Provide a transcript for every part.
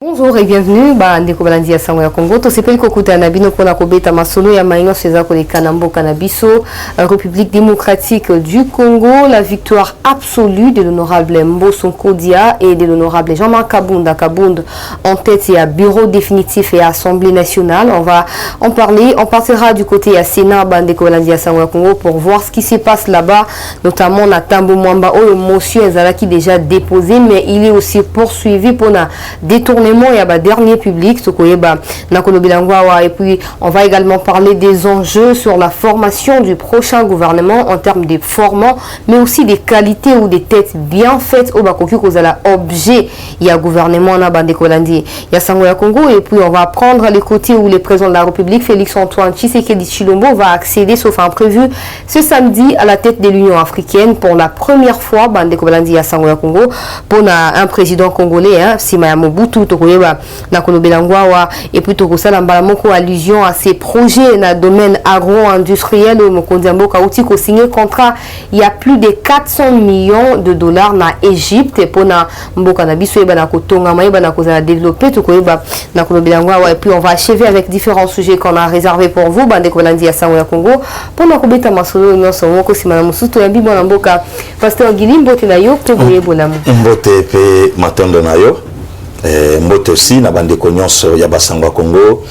Bonjour et bienvenue ndeko balandi ya sango ya Congo. Tosepeli kokuta na bino pona kobeta masolo ya maingo seza koleka na mboka na biso République démocratique du Congo. La victoire absolue de l'honorable Mbosso Nkodia et de l'honorable Jean-Marc Kabunda en tête et à bureau définitif et à Assemblée nationale. On va en parler. On partira du côté à Sénat ndeko balandi ya sango ya Congo pour voir ce qui se passe là-bas, notamment na Tambo Mwamba où motion ezalaki déjà déposé, mais il est aussi poursuivi pour na détourner. Il y a dernier public, et puis on va également parler des enjeux sur la formation du prochain gouvernement en termes de formants, mais aussi des qualités ou des têtes bien faites au Bakoku Kozala objet. Il y a gouvernement na Bandekolandi, il y a Sango ya Congo, et puis on va prendre les côtés où le président de la République, Félix Antoine Tshisekedi Tshilombo, va accéder, sauf imprévu, ce samedi à la tête de l'Union africaine pour la première fois. Bandekolandi à Sango ya Congo pour un président congolais, Sima Mobutu. Et puis tokosala mbala moko allusion à ces projets dans le domaine agro-industriel où Mokondiambo Kauti ko signé contrat il y a plus de 400 millions de dollars na Égypte pour na mboka na biso eba na kotonga maïba na kozala développer tokoyeba na kolobelangwa. Et puis on va achever avec différents sujets qu'on a réservés pour vous bande kolandi ya sango ya Congo pour na kobeta masolo nyonso moko simana musuto ya bibo na mboka pasteur Gilimbo tenayo to boyebolamu mbote pe matondo nayo. Mbote aussi na bande nyonso ya basangwa Congo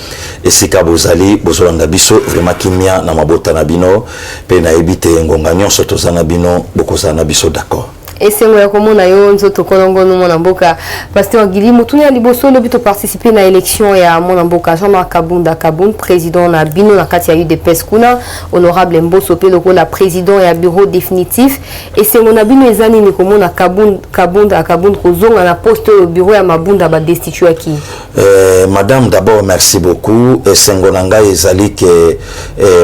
esika bozali bozolanda biso vraiment kimia na mabota na bino pe na ebite ngonga nyonso tozana bino bokozana biso d'accord. Et c'est moi comme on a eu nzoto kolongo no mona mboka pasteur Gilimbo tunya liboso le but participer na élection ya mona mboka Jean-Marc Kabunda président na bino na kati ya UDPS kuna honorable Mbosso Peloko la président ya bureau définitif et c'est mon abino ezani ni comme on a Kabunda kozonga na poste au bureau ya mabunda ba destitué qui madame d'abord merci beaucoup et sengonanga ezali ke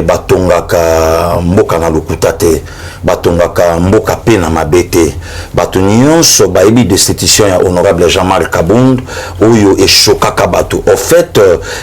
batongaka mboka na lukutate batongaka mboka pe na mabete bato nyonso bayebi destitution ya honorable Jean-Marc Kabunda oyo eshokaka bato en fait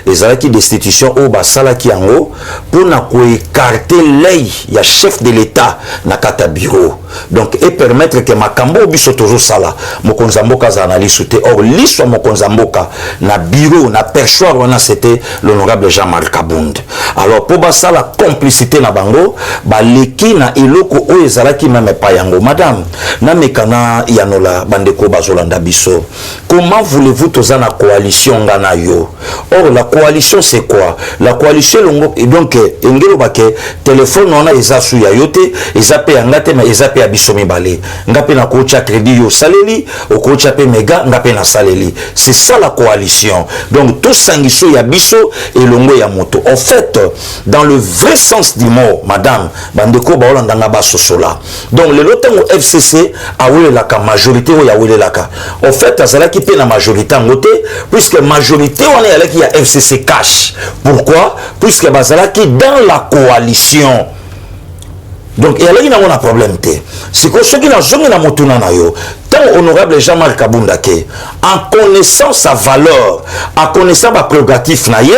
ezalaki destitution o basalaki yango pona ko écarter l'œil ya chef de l'état na kata bureau donc et permettre que makambo biso tozo sala mokonza mboka za analyse te or l'histoire mokonza mboka na bureau na perchoir wana c'était l'honorable Jean-Marc Kabunda. Alors pour basala complicité na bango baleki na eloko o ezalaki même pa yango madame na mekana yanola bandeko bazolanda biso. Comment voulez-vous tozana coalition ngana yo? Or la coalition c'est quoi? La coalition longo et donc engelo bake téléphone on a ezasu ya yote ezape ngate ma ezape ya biso mibale ngape na kocha crédit yo saleli o kocha pe mega ngape na saleli. C'est ça la coalition. Donc tout sangiso ya biso et longo ya moto. En fait dans le vrai sens du mot madame bandeko baolanda nga basosola. Donc le lotengo FCC a la majorité ou ya laka. En fait azalaki pe na majorité ngote puisque majorité on est avec ya FCC cash. Pourquoi? Puisque bazalaki dans la coalition. Donc il y a un problème. C'est que ceux qui n'ont jamais motuna na yo, tant honorable Jean-Marc Kabunda en connaissant sa valeur, en connaissant sa prérogative na ye,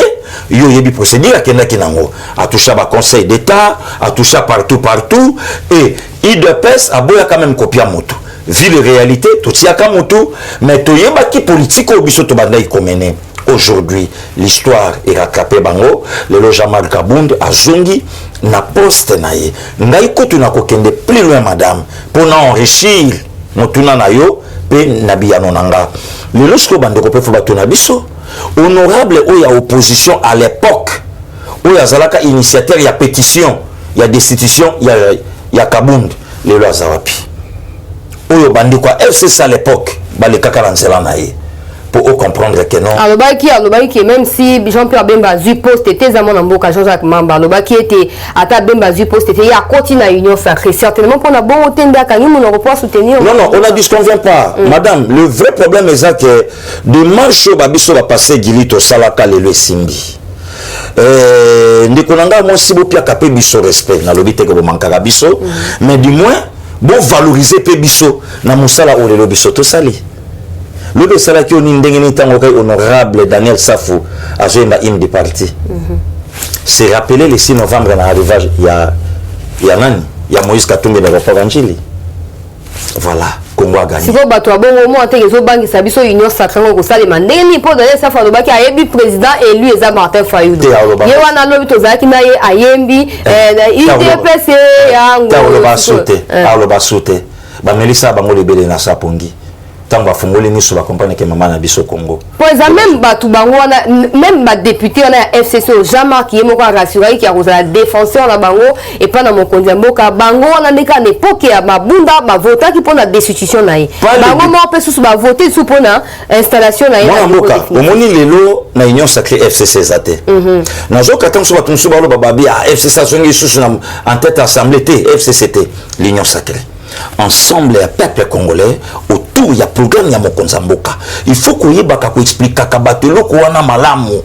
yo yebi procédure kenda kinango, a touché ba conseil d'état, a touché partout et IDPS a boya quand même copier moto. Vu les réalités, tout y a comme moto, mais to yeba ki politique au biso to banda ikomene. Aujourd'hui, l'histoire est rattrapée bango, le Jean-Marc Kabunda a zongi na poste na ye. Ngai kotu na kokende plus loin madame pour na enrichir motuna na yo pe nabiyano nanga. Le lorsque bandeko pe fuba tuna biso honorable o ya opposition à l'époque o ya zalaka initiateur ya pétition ya destitution ya Kabunda le lo azawapi. Oyo bandeko FCC à l'époque balekaka lanzela na ye. Pour comprendre que non. Alors qui même si Jean-Pierre Bemba zu poste était à mon amboka Jean-Jacques Mamba le qui était à ta Bemba zu poste était à continuer à union sacrée certainement pour la bon hôtel d'Akani on ne pas soutenir. Non on a dit ce qu'on vient pas madame le vrai problème est ça que de marche babiso va passer Gilito Salaka le Simbi ndikonanga moi si bo pia kapé biso respect na lobité que bo mankaka biso mais du moins bon valoriser pe biso na musala o le biso to sali. Le besala qui on indengeni tango kay honorable Daniel Safou a joué dans une des parties. C'est rappelé le 6 novembre na arrivage il y a nani il y a Moïse Katumbi na Papa Vanjili. Voilà. Congo a gagné. Si vous bateau bon moment en tant que banque sabiso union sacrée ko sale mandeni pour donner ça fa lobaki ayebi président élu eza Martin Fayulu. Ye wana lobi tozaki na ye ayembi IDPC yango. Ta oloba sauté. Ba Melissa bango lebele na sapongi. Tant fungoli ni sur la compagnie que maman na biso Congo. Pour ça même batu bango wana même ba député on a FCC Jean-Marc Yemoko rassuré qui a la défenseur na bango et pas na mokonzi mboka bango on a ndeka na époque ya mabunda ba voter qui pour la destitution na ye. Bango mo pe sous ba voter sous pour na installation na ye. Mboka omoni lelo na union sacrée FCC zate. Na zo katam so batu so ba lo babi a FCC songi sous en tête assemblée FCCT l'union sacrée. Ensemble le peuple congolais autour il y a programme ya mokonza mboka il faut qu'on yebaka ko expliquer ka batelo ko wana malamu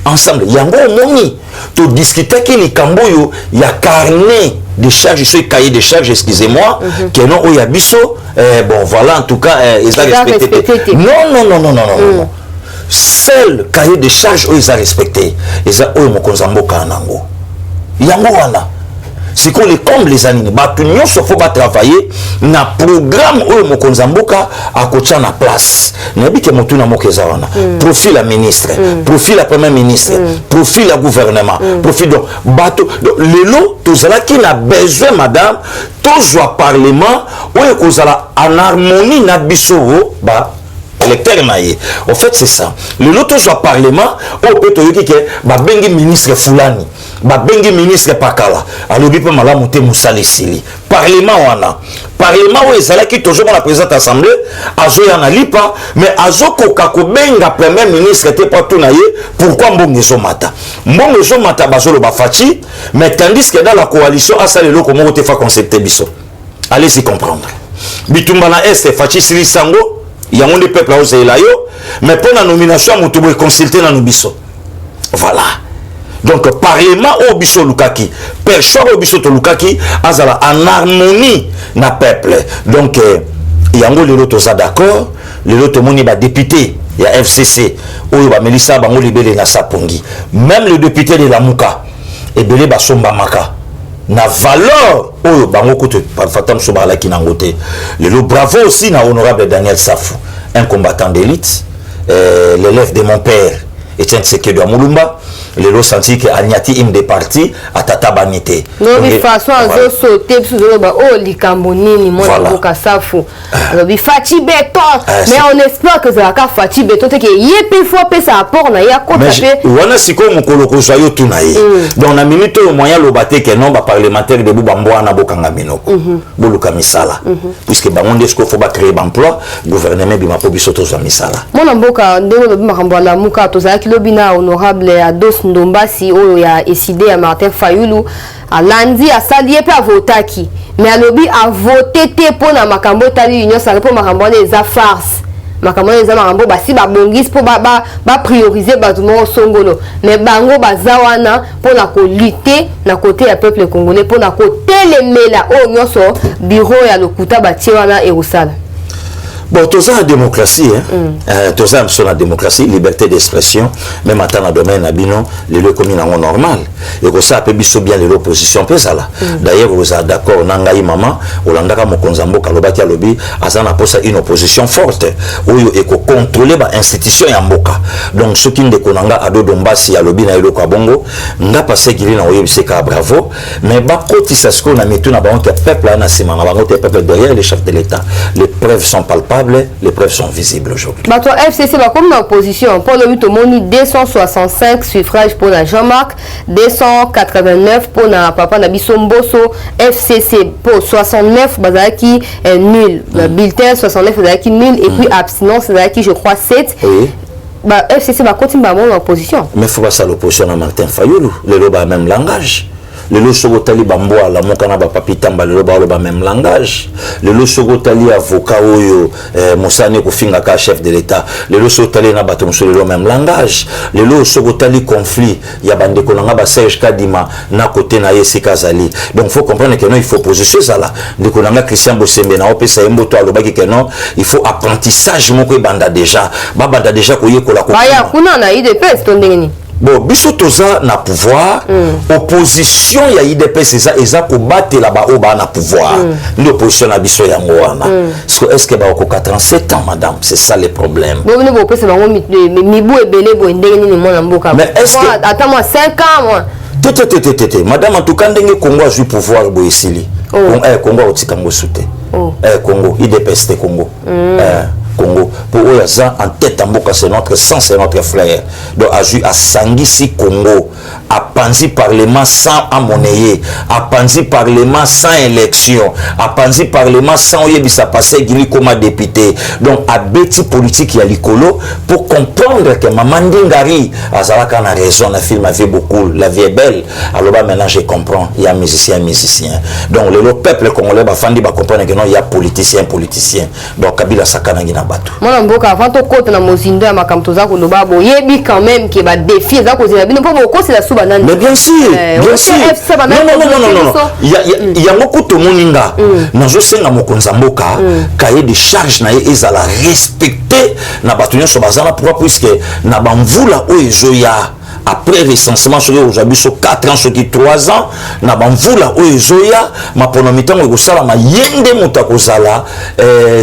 ensemble yango moni to discuter que les kamboyo il y a carnet de charges sur cahier de charges excusez-moi que non o ya biso bon voilà en tout cas ils a respecté non seul cahier de charges ils a respecté ils a o mokonza mboka nango yango wana c'est qu'on les comble les années batu nyonso faut pas travailler na programme oyo mokonza mboka akotia na place nabi ke motuna mokeza wana profil la ministre profil la premier ministre profil la gouvernement profil donc batu lelo tozala ki na besoin madame tozwa parlement oyo kozala en harmonie na biso ba électeur naie en fait c'est ça le loto soit parlement au peut yoki ke ba bengi ministre fulani ba bengi ministre pakala alobi pe malamu te musale sili parlement wana parlement o ezala ki toujours la présidente assemblée azo ya na lipa mais azo koka ko benga premier ministre te pas tout naie pourquoi mbongezo mata bazolo ba fachi mais tandis que dans la coalition asale loko mo te fa concepter biso allez-y comprendre bitumba na est fachi sili sango il y a un peuple à Ozeïlayo, mais pour la nomination, on doit consulter dans nos biso. Voilà. Donc, parlement au biso Lukaki, personne au biso Lukaki, azala en harmonie na peuple. Donc, il y a un autre d'accord, l'autre moni ba député, il y a FCC, ou ba Melissa bango libéré na sapongi. Même le député de la Mouka, et belé ba somba maka. Na valeur oyo bango kote fatam sobala ki nangote le bravo aussi na honorable Daniel Safou un combattant d'élite l'élève de mon père Etienne Tshisekedi Mulumba le senti que Agnati im des partis atata banité non de façon azo sauter sous le ba oh likambo nini mon boka Safou alors fati beton mais on espère que ça va fati beton que yepe fois pe ça apport na ya kota pe wana siko mokolo ko joyo tunaye donc na minute au moyen lo baté que non ba parlementaire de bubamboa na bokanga minoko boluka misala puisque ba monde esco faut ba créer emploi gouvernement bima po biso to za misala mon mboka ndeko lo makambo la muka to za kilobina honorable Ados Ndombasi oyo ya décidé à Martin Fayulu a lundi a salié pe a votaki mais alobi a voté te pour na makambo tali union sacrée pour makambo les farce makambo les makambo basi ba bongis pour ba prioriser batumo songolo mais bango bazawana pour na ko lutter na côté ya peuple congolais pour na ko telemela o nyonso bureau ya lokuta ba tiwana e osala. Bon, tous la démocratie, tous la démocratie, liberté d'expression, même dans le domaine abino, les lieux communs en normal. Et que ça a bien l'opposition pesala. D'ailleurs, vous êtes d'accord, nangaï maman, Olandaka Mokonzambo Kalobaki Alobi, Azana posa une opposition forte, où il faut contrôler l'institution Yamboka. Donc, ce qui ne déconanga Ado Dombasi Alobi na Elo Kabongo, n'a pas sé qu'il y a un bravo, mais Bakoti Sasko n'a mis tout na banque peuple na semana, peuple derrière les chefs de l'État. Les preuves sont palpables. Les preuves sont visibles aujourd'hui. Bah, FCC va comme dans l'opposition. Pour le 8 au Moni, 265 suffrages pour la Jean-Marc, 289 pour la Papa Nabisomboso, FCC pour 69, Bazaki nul. Bulletin 69, Bazaki nul. Et puis abstinence, Bazaki je crois 7. Oui. Bah, FCC va continuer à mon opposition. Mais il faut pas ça l'opposition à Martin Fayulu. Le loba même langage. Le losogotali bamboa la mokana ba papitamba le loba même langage. Le losogotali avocat oyo Moussane Kofinga ka chef de l'État. Le losogotali na batom sur le même langage. Le losogotali conflit ya bande konanga ba Serge Kadima na côté na Yesi Kazali. Donc faut comprendre que non il faut positionner ça là. De konanga Christian Bosembe na opesa yemboto alobaki que non il faut apprentissage moko banda déjà. Ba banda déjà koye kola ko. Ba ya kuna na IDPS tondengeni. bon biso toza na pouvoir opposition ya IDPS eza ko batela ba oba na pouvoir ndio opposition na biso yango wana est-ce que ba ko 37 ans madame, c'est ça le problème. Bon ne pesa bango mibu ebele bo ndenge ni mona mboka. Mais est-ce que attends moi 5 ans moi madame en tout cas ndenge Congo a joué pouvoir bo esili Congo otika ngo soute Congo IDPS te Congo Congo pour eux en tête en boka c'est notre sang, c'est notre frère donc a joué à Sangisi Congo a panzi parlement sans amonnayé a panzi parlement sans élection a panzi parlement sans yebisa passé gili comme député donc a beti politique ya likolo pour comprendre que maman Ndingari azalaka na raison na film avait beaucoup la vie est belle alors bah maintenant je comprends il y a musicien donc le peuple congolais ba fandi ba comprendre que non il y a politicien donc Kabila sakana ngina batu mona mboka avant to côté na mozindo ya makamto za koloba bo yebi quand même que ba défi za ko zina bino po ko c'est la suba nani mais bien sûr non il y a beaucoup de moninga nazo senga mokonza mboka cahier de charge na ezala respecter na batu nyonso bazana pourquoi puisque na bamvula o ezoya après recensement sur aujourd'hui sur 4 ans sur 3 ans na bamvula o ezoya mapono mitango ekosala mayende muta kozala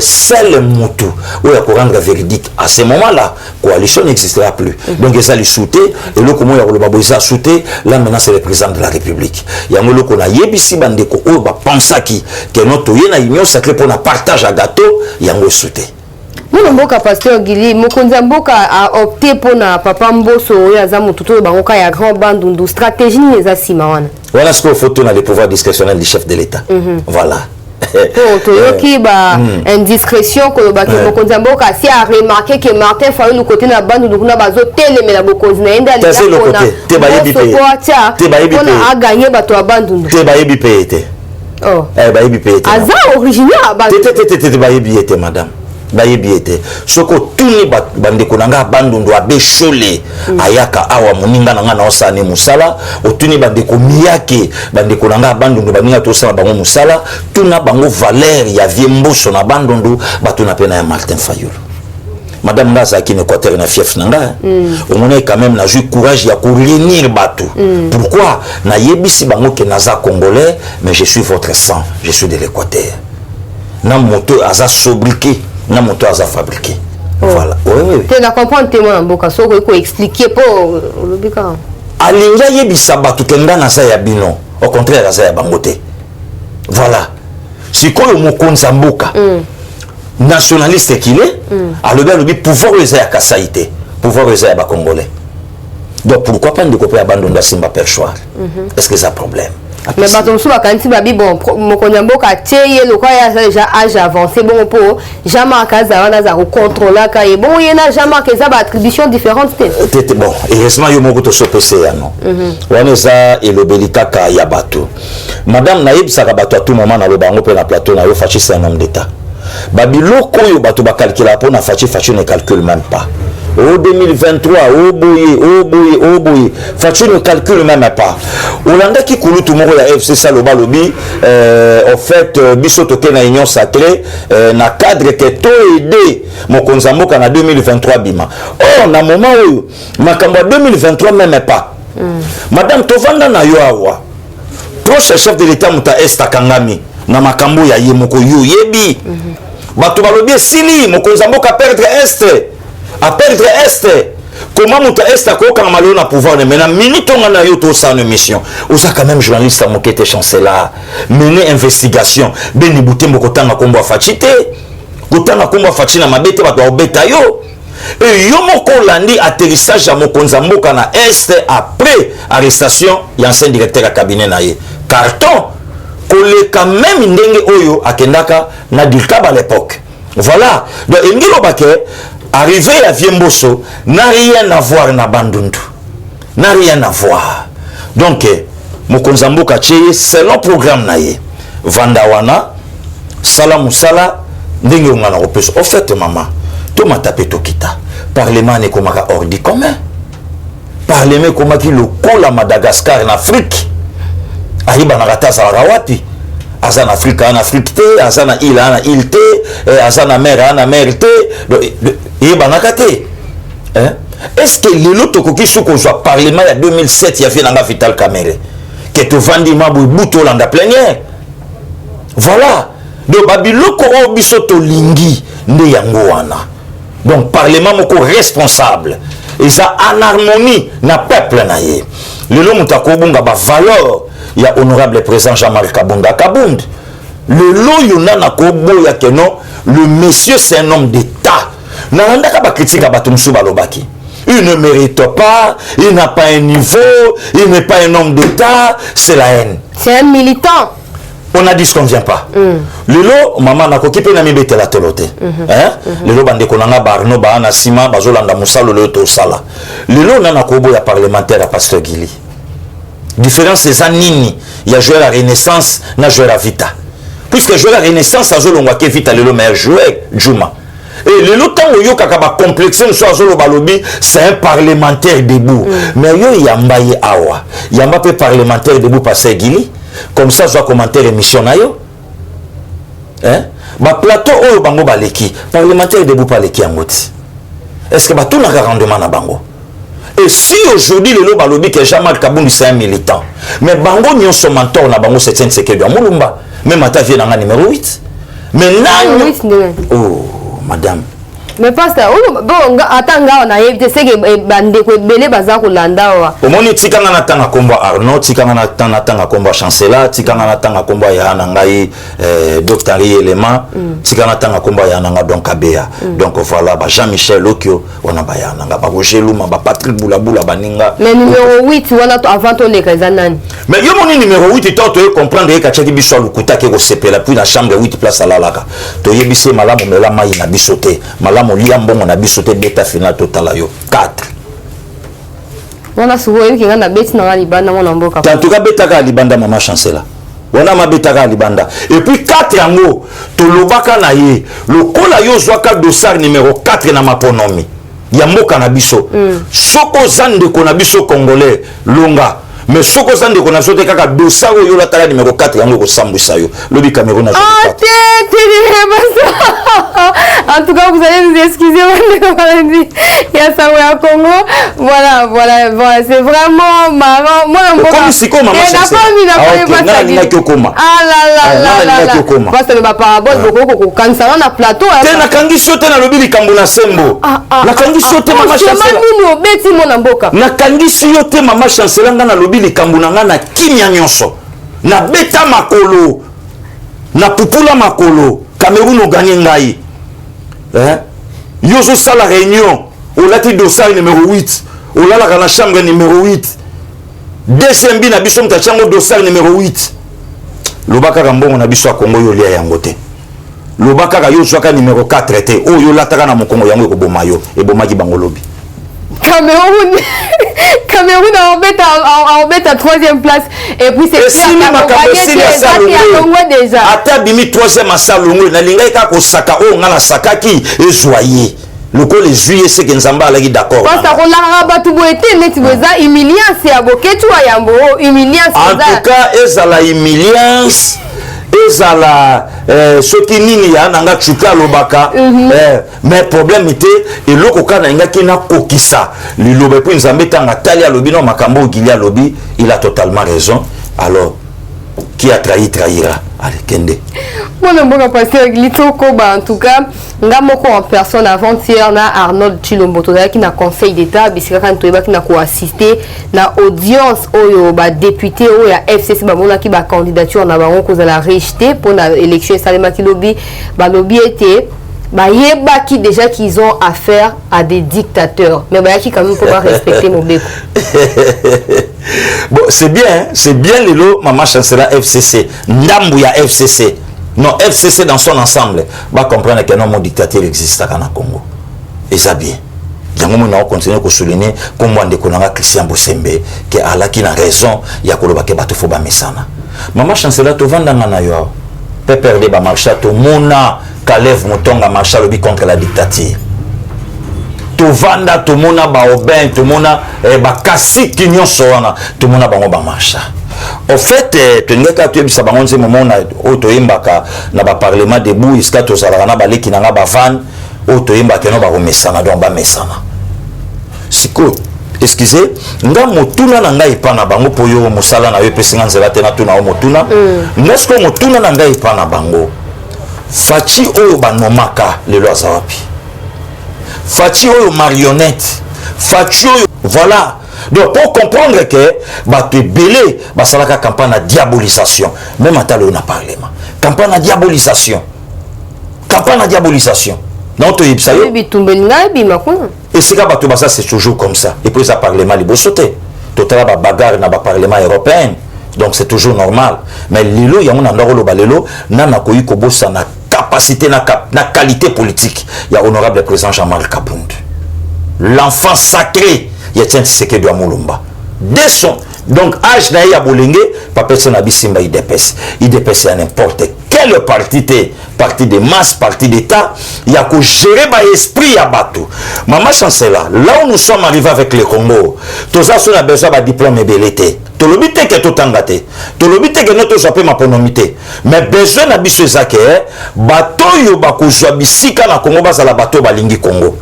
seul mutu ou ya rendre verdict à ce moment là coalition n'existera plus donc ça les souté et le comment ya koloba boza souté là maintenant c'est le président de la République yango loko na yebisi bandeko o ba pensaki que notre yena union sacrée pour na partage à gâteau yango souté. Mon mboka pasteur Gili mokonza mboka a opté pour na papa Mboso oya za mututo bangoka ya grand bandundu stratégie ni za sima wana voilà ce qu'il faut tenir les pouvoirs discrétionnels du chef de l'État voilà pour toyoki ba indiscrétion ko ba ke mokonza mboka si a remarqué que Martin Fayulu côté na bandundu kuna bazo telemela bokonzi na enda ali te ba yebi pe a gagné bato a bandundu te ba yebi pe te ba yebi pe te aza originaire ba te ba yebi te madame bayebiete soko tuni bandeko nanga bandundu abeshole ayaka awa moninga nanga na osane musala otuni bandeko miyake bandeko nanga bandundu baninga to sala bango musala tuna bango valeur ya viemboso na bandundu batuna pena ya Martin Fayulu madame Ngaza qui Équateur na fief nanga on est quand même na joué courage ya ko réunir batu pourquoi na yebisi bango ke naza congolais mais je suis votre sang, je suis de l'Équateur na moto aza sobriqué na moto aza fabriqué voilà oui tu na comprendre témoin mboka soko ko expliquer pour lobika alinga yebisa batu kenga na sa ya bino au contraire za ya bangote voilà sikoyo mokonza mboka nationaliste qu'il est alors le pouvoir les a kasaité pouvoir les a ba congolais donc pourquoi pas de copier abandonner Simba perchoir est-ce que ça problème mais bato so bakanti babi bon mokonza mboka teye lokwa ya déjà âge avancé bon pour Jean-Marc Azarana za contrôler ka et bon yena Jean-Marc za ba attribution différentes tete bon heureusement yo moko to sopese ya non wana za elobelika ka ya bato madame naïb saka bato à tout moment na lobango pe na plateau na yo fasciste un homme d'état babiloko yo bato ba calculer pour na fachi ne calcule même pas au 2023 au boye Fachi ne calcule même pas Olanda qui coule tout le monde ya FC Saloba Lobi en fait bisoto ke na union sacrée na cadre que to aider mokonza mboka na 2023 bima oh na moment où makambo 2023 même pas madame tovanda na yo awa proche chef de l'état muta est akangami na makambo ya yemoko yo yebi bato balobi sili mokonza mboka perdre est à perdre est comment monta est à quoi quand malheur na pouvoir mais na minute on a eu tout ça une mission osa quand même journaliste à moquette chancelier mener investigation beni bouté mokotanga kombo fachité kotanga kombo fachina mabete bato obeta yo et yo moko landi atterrissage à mokonza mboka na est après arrestation ya ancien directeur à cabinet na ye carton koleka même ndenge oyo akendaka na dilkaba à l'époque voilà donc ngilo baké arrivé à Viemboso n'a rien à voir na bandundu n'a rien à voir donc mokonza mboka tcheye selon programme na ye vandawana sala musala ndenge ngana opeso au fait maman to matape to kita parlement ne komaka ordi commun parlement komaki le kola Madagascar en Afrique ayiba na ratasa rawati azana Afrique en Afrique te azana île te azana mer te et banakate est-ce que l'autre qui sous qu'on soit parlement il y a 2007 il y a fait dans Vital Caméré que tu vendis mabou bouto landa plénière voilà donc babiloko o bisoto lingi ne yango wana donc parlement moko responsable et ça en harmonie na peuple na ye lelo mutako bunga ba valeur il y a honorable président Jean-Marc Kabund le loyo na kobo ya keno le monsieur c'est un homme d'état na ndaka ba critique ba tumsu balobaki il ne mérite pas, il n'a pas un niveau, il n'est pas un homme d'état, c'est la haine. C'est un militant. On a dit ce qu'on ne vient pas. Lelo, maman n'a qu'occupé na mibete la tolote. Lelo bande konanga barno ba na sima bazolanda musalo le to sala. Lelo na kobo ya parlementaire à pasteur Gili. Différence c'est ça nini, il y a joué la Renaissance, na joué la Vita. Puisque joué la Renaissance ça zolongwa ke Vita lelo mais joué Juma. Et le temps où il y a complexe, c'est un parlementaire debout. Mais il y a un awa. Il y a un parlementaire debout par Guili. Comme ça, je commentaire émission. Bah plateau ou bango baleki. Parlementaire debout par leki amoti. Est-ce que bah tout n'a qu'un rendement à bango? Et si aujourd'hui le lobalobi que Jean-Marc Kabund c'est un militant, mais bango n'y a son mentor na bango c'est un secret de Moulumba. Même à ta vie dans numéro 8. Mais là, oh. Madame. Mais pasteur, bon, attends, on a évité ce que bande ko belé baza ko landa wa. Au moins tikanga na tanga komba Arnaud, tikanga na tanga komba chancela, tikanga na tanga komba ya ngai docteur Elema, tikanga na tanga komba ya nanga donc Abea. Donc voilà ba Jean-Michel Okio, on a ba ya nanga ba Roger Luma, ba Patrick Boulabula baninga. Mais numéro 8 wana avant ton ekazanani. Mais yo mon numéro 8 toi tu comprendre que kachaki biso lukuta ke ko sepela puis la chambre 8 place à la laka. To yebise malamu mela mai na bisote. Malamu liam bon on a bisoté beta final total yo 4 wana subo yiki ngana beti na libanda mona mboka en tout cas beta ka libanda mama chancela wana ma beta ka libanda et puis 4 yango to lobaka na ye lokola yo zwaka dossard numéro 4 na maponomi ya mboka na biso soko zande ko na biso congolais longa mais soko zande ko na sote kaka dossard yo la tala numéro 4 yango ko sambwisa yo lobi Cameroun na en tout cas, vous allez nous excuser, il y a ça au Congo. Voilà, c'est vraiment marrant. Moi, on comme si comme maman parce que ma parabole, beaucoup quand ça on a plateau. Tena kangi sote na lobi likambo na sembo. Na kangi sote mama chancela. Nous beti mona mboka. Na kangi sote mama chancela ngana lobi likambo na ngana kimya nyonso. Na beta makolo. Na pupula makolo. Cameroun a gagné ngai. Yozo sala réunion. On a dit dossier numéro 8. On a la chambre numéro 8. Deuxième bi na biso mta chango dossier numéro 8. Lobaka rambo on a biso Congo yo lia yangote. Lobaka ka yo zwaka numéro 4 te. O yo lataka na mokongo yango ko boma yo e bomaki bango lobi. Cameroun en bête à 3e place et puis c'est déjà ata bimi 3e à salongo na linga ka ko saka o ngala sakaki et joyeux loko les juillet c'est que nzamba la d'accord parce que la rabatu boete net boza humiliance ya boketu ya mbo humiliance en tout cas ezala humiliance ezala soki nini ya nanga chuka lobaka mais problème était et loko kana nga kina kokisa lilobe po nzambe tanga tali ya lobi no makambo gili ya lobi il a totalement raison alors qui a trahi trahira allez kende mon mboka pasteur Litoko ba en tout cas nga moko en personne avant-hier na Arnold Chilombo qui na conseil d'état bisika kan toyeba ki na ko assister na audience oyo ba député oyo ya FCC ba mona ki ba candidature na bango ko za la rejeter pour na élection salema ki lobi ba lobi était bah yeba qui déjà qu'ils ont affaire à des dictateurs mais bah qui quand même faut pas respecter mon béco. Bon c'est bien les lots maman chancela FCC ndambu ya FCC non FCC dans son ensemble va comprendre que non mon dictateur existe à Congo et ça bien yango mo na continuer ko souligner comme on dékonanga Christian Bosembe que ala qui na raison ya ko lobake bato fo ba mesana maman chancela to vandanga na yo peut perdre ba marcha to mona Kalev Mutonga marcha lobi contre la dictature. To vanda to mona ba Aubin, to mona ba kasi kinyon soana, to mona bango ba marcha. En fait, tu n'es qu'à tuer sa bangon ce moment na auto imbaka na ba parlement debout iska to salana ba leki na ba van auto imbaka no ba mesana donc ba mesana. siko excusez nga motuna na ngai pa na bango po yo mosala na yo pesinga nzela te na tuna o motuna nesko motuna na ngai pa na bango faci oyo banomaka lelo aza wapi faci oyo marionnette faci oyo voilà. Donc pour comprendre que bato ebele basalaka campagne de diabolisation même ata lelo na parlement campagne de diabolisation donc tu ça yo et c'est quand bato basa c'est toujours comme ça et puis ça parlement liboso te totala ba bagarre na ba parlement européen donc c'est toujours normal mais lelo yango na ndako loba lelo nana koyi kobosa na capacité na qualité politique il y a honorable président Jean-Marc Kabund l'enfant sacré Yatien Tshisekedi Mulumba dès son donc âge na ya bolenge papa son abisimba IDPS à n'importe quel parti de masse parti d'état il y a que gérer ba esprit à bateau maman chancela là où nous sommes arrivés avec le Congo tous ça on a besoin de diplôme ébélité to lobité que to tangate to lobité que notre jappé ma ponomité mais besoin na biso zake bateau yo ba ko zwa bisika na Congo bazala bateau balingi Congo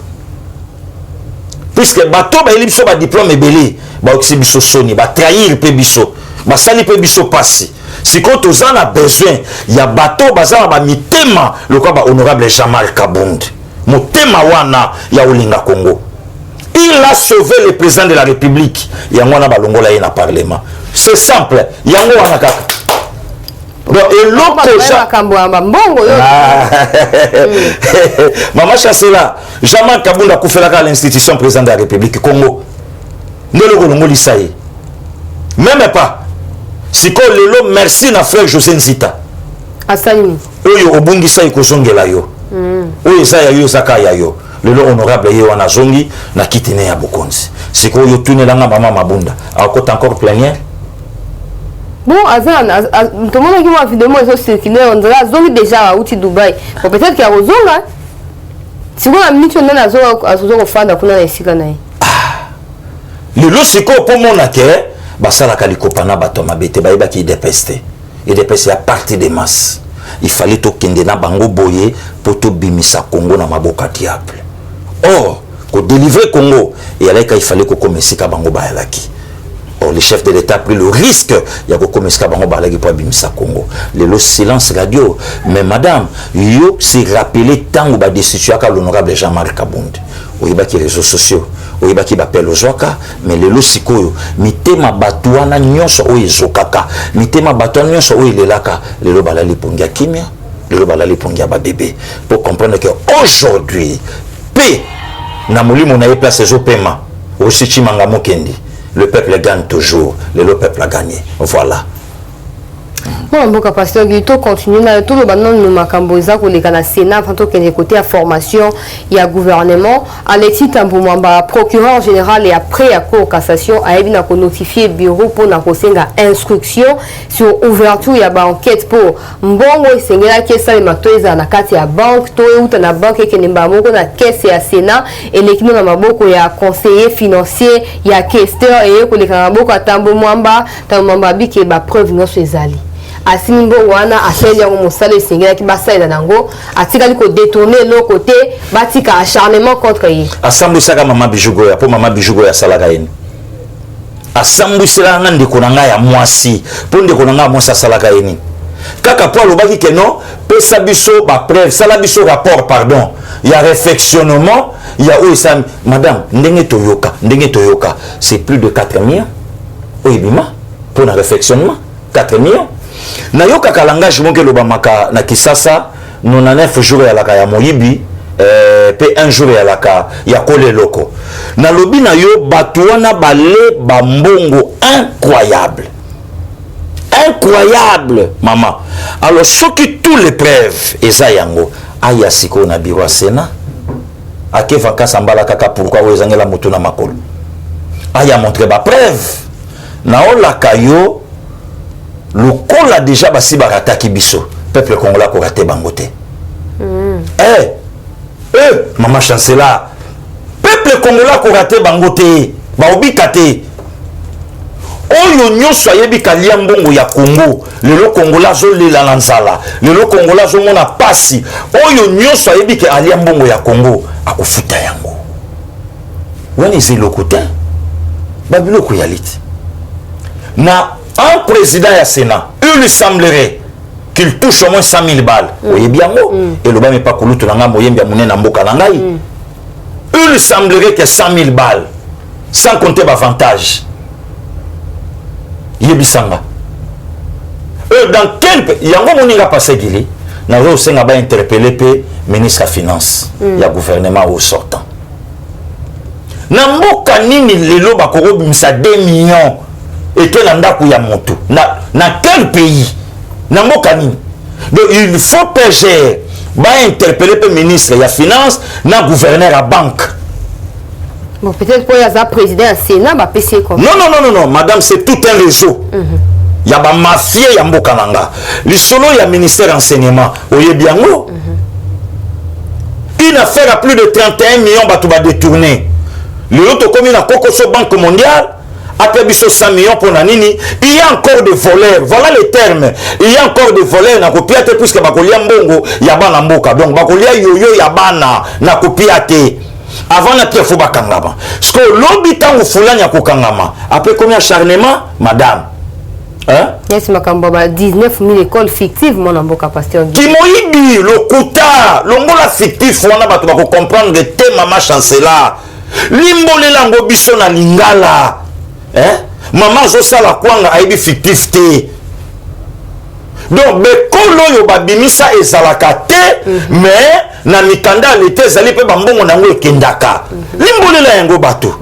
puisque bateau ba elipso ba diplôme ébélé ba oxy biso soni ba trahir pe biso ba sali pe biso passi si quand on a besoin il y a bateau bazala ba mitema le quoi ba honorable Jean-Marc Kabund motema wana ya olinga Congo il a sauvé le président de la République yango na balongola ye na parlement c'est simple yango wana kaka donc et maman chancela Jean-Marc Kabund a koufelaka l'institution président de la République Congo ndelo kolongo lisaye même pas siko lelo merci na frère José Nzita asalimi oyo obungisa ikozongela yo oyo sa ya yo saka ya yo lelo honorable ye wana zongi na kitine ya bokonzi siko yo tunelanga mama Mabunda akota encore plénière bon azan tout le monde qui m'a vidéo ils ont circulé on dirait zongi déjà à outil Dubaï bon peut-être qu'il y a rozonga si vous la minute on a zo fanda kuna na isika na lelo siko po mona ke basala kalikopana bato mabete bayeba ki dépesté et dépesté à partir des masses il fallait to kende na bango boye pour to bimisa Congo na maboka diable or ko délivrer Congo et aleka il fallait ko komesika bango bayalaki or le chef de l'état a pris le risque ya ko komesika bango bayalaki pour bimisa Congo le silence radio mais madame yo s'est rappelé tango ba décision ka l'honorable Jean-Marc Kabund oyeba ki réseaux sociaux oyeba ki bapel ozwaka mais lelo sikoyo mitema bato wana nyonso oyo ezokaka mitema bato wana nyonso oyo elelaka lelo balali pongia kimia lelo balali pongia babébé pour comprendre que aujourd'hui paix na molimo na ye place ezopema aussi chimanga mokendi le peuple gagne toujours le peuple a gagné voilà. Bon, bon, pasteur, il faut continuer. Tout le ballon nous makambo za ko leka na Sénat, tant que côté à formation, il y a gouvernement. Alexis Tambumamba, procureur général et après à cour cassation, a bien notifié bureau pour na kosenga instruction sur ouverture il y a ba enquête pour mbongo sengela kesa le matoeza na kati ya banque, to uta na banque ke nemba moko na caisse ya Sénat et l'équipe na maboko ya conseiller financier, ya questeur et ko leka na maboko Tambumamba biki ba preuve no ezali. Asimbo wana aseli yango mosala esengela ki basalela nango atikali ko détourner le côté batika acharnement contre ye asambu saka mama bijugo ya po mama bijugo ya salaka yeni asambu sela ngandi konanga ya mwasi po ndeko nanga mwasa salaka yeni kaka po lobaki ke non pesa biso ba preuve sala biso rapport pardon il y a réfectionnement il y a oisa madame ndenge toyoka c'est plus de 4 millions oyibima pour na réfectionnement 4 millions na yoka ka langage monke lobamaka na Kisasa 99 jours ya laka ya moyibi pe un jour ya laka ya kole loko na lobi na yo batu wana bale bambongo incroyable maman alors soki tous les preuves eza yango aya siko na biro Sénat ake vacances mbala kaka pourquoi wezangela moto na makolo aya montrer ba preuve na olaka yo le col a déjà basi barataki biso peuple congolais ko raté bangote maman chancela peuple congolais ko raté bangote ba obikate oyo nyonso ayebi kalia mbongo ya Congo lelo congolais zo lela na nzala lelo congolais zo mona pasi oyo nyonso ayebi ke alia mbongo ya Congo akufuta yango wana eza eloko te babiloko ya liti na un président ya Sénat il semblerait qu'il touche au moins 100 000 balles oyebi yango elobami pa kulutu na nga moyembi ya monene na mboka na ngai il semblerait que 100 000 balles sans compter l'avantage yebisanga dans quel pays yango moninga passé gili na zo senga ba interpeller pe ministre ya finance ya gouvernement au sortant na mboka nini lelo bakobimisa 2 millions et que na ndaku ya moto na quel pays na mboka nini donc il faut PGR ba interpeller pe ministre ya finance na gouverneur ya banque. Bon, peut-être pour le président du Sénat, bah PC comme. Non, madame, c'est tout un réseau. Il y a des mafias, il y a des kananga. Le solo, il y a ministère enseignement. Oyebiango. Une affaire à plus de 31 millions, bah tu vas détourner. Le autre comme une Kokoso Banque mondiale, après 100 millions pour Nanini, il y a encore des voleurs. Voilà les termes. Il y a encore des voleurs. Na copiate puisque bakolia mbongo, yabana mboka. Donc bakolia yoyo yabana na copiate. Avant na kiafu bakangama. Parce que l'habitant ou fulani ya kokangama. Après combien acharnement, madame? Hein? Yes, makamba 19 000 écoles fictives mon amboka pasteur. Kimoyibi, le kuta, l'ongola fictif wana bato bako comprendre de te mama chancela. Limbole lango biso na lingala. Hein? Maman zo sala kwanga aibi fictif te. Donc bekolo yo babimisa ezalaka te mais na mikanda l'été zali pe bambongo nango ekendaka limbolela yango bato